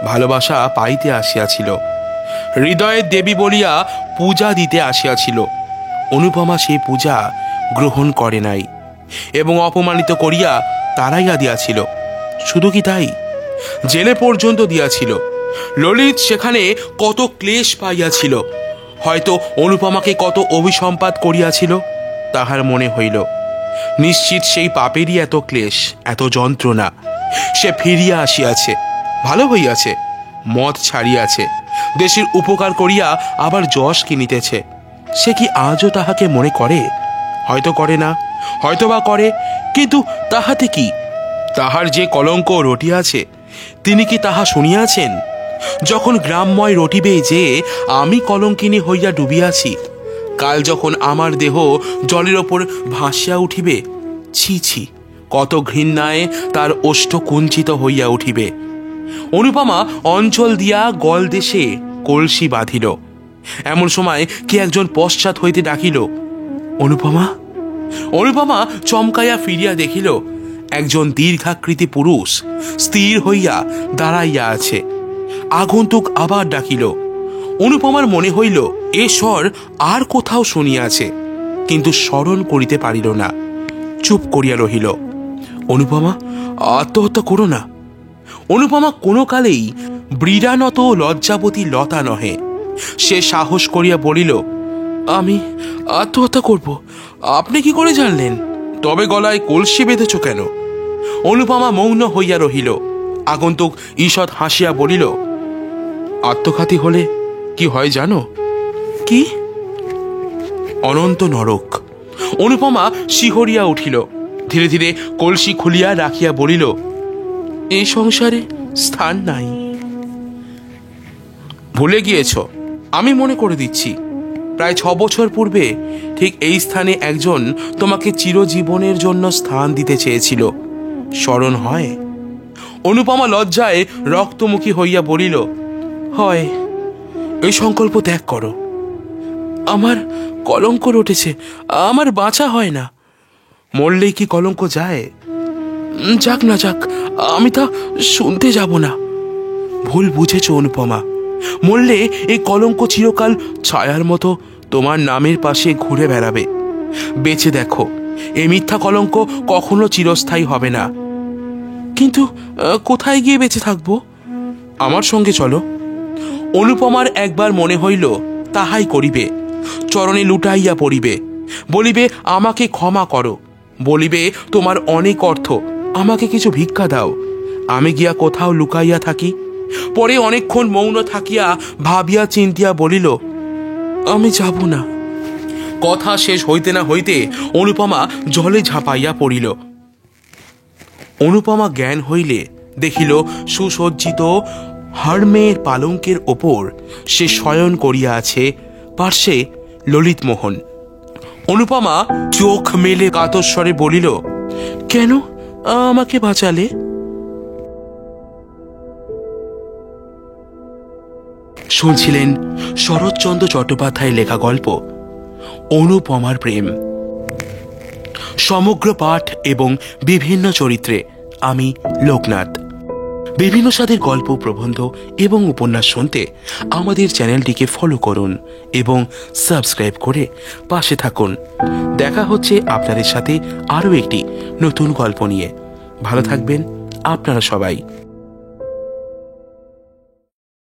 ভালোবাসা পাইতে আসিয়াছিল, হৃদয়ের দেবী বলিয়া পূজা দিতে আসিয়াছিল। অনুপমা সেই পূজা গ্রহণ করে নাই এবং অপমানিত করিয়া তাড়াইয়া দিয়াছিল। শুধু কি তাই, জেলে পর্যন্ত দিয়াছিল। ললিত সেখানে কত ক্লেশ পাইয়াছিল, হয়তো অনুপমাকে কত অভিসম্পাত করিয়াছিল। তাহার মনে হইল নিশ্চিত সেই পাপেরই এত ক্লেশ, এত যন্ত্রণা। সে ফিরিয়া আসিয়াছে, ভালো হইয়াছে, মদ ছাড়িয়াছে, দেশের উপকার করিয়া আবার যশ কিনিতেছে। সে কি আজও তাহাকে মনে করে? হয়তো করে না, হয়তো বা করে, কিন্তু তাহাতে কি? তাহার যে কলঙ্ক রটিয়াছে তিনি কি তাহা শুনিয়াছেন? যখন গ্রামময় রটিবে যে আমি কলঙ্কিনী হইয়া ডুবিয়াছি, কাল যখন আমার দেহ জলের ওপর ভাসিয়া উঠিবে, ছি ছি, কত ঘৃণায় তার ওষ্ঠ কুঞ্চিত হইয়া উঠিবে। অনুপমা অঞ্চল দিয়া গল দেশে কলসি বাঁধিল। এমন সময় কি একজন পশ্চাৎ হইতে ডাকিল, অনুপমা। অনুপমা চমকাইয়া ফিরিয়া দেখিল একজন দীর্ঘাকৃতি পুরুষ স্থির হইয়া দাঁড়াইয়া আছে। আগন্তুক আবার ডাকিল। অনুপমার মনে হইল এ স্বর আর কোথাও শুনিয়াছে, কিন্তু স্মরণ করিতে পারিল না। চুপ করিয়া রহিল। অনুপমা, আত্মহত্যা করো না। অনুপমা কোনো কালেই ব্রীড়ানত লজ্জাবতী লতা নহে। সে সাহস করিয়া বলিল, আমি আত্মহত্যা করব। আপনি কি করে জানলেন? তবে গলায় কলসি বেঁধেছ কেন? অনুপমা মৌন হইয়া রহিল। আগন্তুক ঈষৎ হাসিয়া বলিল, আত্মঘাতী হলে কি হয় জানো? কি? অনন্ত নরক। অনুপমা শিহরিয়া উঠিল। ধীরে ধীরে কলসি খুলিয়া রাখিয়া বলিল, এই সংসারে স্থান নাই। ভুলে গিয়েছ? আমি মনে করে দিচ্ছি। প্রায় 6 বছর পূর্বে ঠিক এই স্থানে একজন তোমাকে চিরজীবনের জন্য স্থান দিতে চেয়েছিল। স্মরণ হয়? অনুপমা লজ্জায় রক্তমুখী হইয়া বলিল, হয়। এই সংকল্প ত্যাগ করো। আমার কলঙ্ক রটেছে, আমার বাঁচা হয় না। মরলেই কি কলঙ্ক যায়? যাক না যাক, আমি তা শুনতে যাব না। ভুল বুঝেছ অনুপমা। মরলে এই কলঙ্ক চিরকাল ছায়ার মতো তোমার নামের পাশে ঘুরে বেড়াবে। বেঁচে দেখো, এই মিথ্যা কলঙ্ক কখনো চিরস্থায়ী হবে না। কিন্তু কোথায় গিয়ে বেঁচে থাকবো? আমার সঙ্গে চলো। অনুপমার একবার মনে হইল তাহাই করিবে। চরণে লুটাইয়া পড়িবে। বলিবে, আমাকে ক্ষমা করো। বলিবে, তোমার অনেক অর্থ, আমাকে কিছু ভিক্ষা দাও। আমি গিয়া কোথাও লুকাইয়া থাকি। পরে অনেকক্ষণ মৌন থাকিয়া ভাবিয়া চিন্তিয়া বলিল, আমি যাব না। কথা শেষ হইতে না হইতে অনুপমা জলে ঝাঁপাইয়া পড়িল। অনুপমা জ্ঞান হইলে দেখিল সুসজ্জিত হারমের পালঙ্কের ওপর সে শয়ন করিয়া আছে, পার্শ্বে ললিতমোহন। অনুপমা চোখ মেলে কাতস্বরে বলিল, কেন আমাকে বাঁচালে? শুনছিলেন শরৎচন্দ্র চট্টোপাধ্যায়ের লেখা গল্প অনুপমার প্রেম। সমগ্র পাঠ এবং বিভিন্ন চরিত্রে আমি লোকনাথ। বিভিন্ন স্বাদের গল্প, প্রবন্ধ এবং উপন্যাস শুনতে আমাদের চ্যানেলটিকে ফলো করুন এবং সাবস্ক্রাইব করে পাশে থাকুন। দেখা হচ্ছে আপনাদের সাথে আরও একটি নতুন গল্প নিয়ে। ভালো থাকবেন আপনারা সবাই।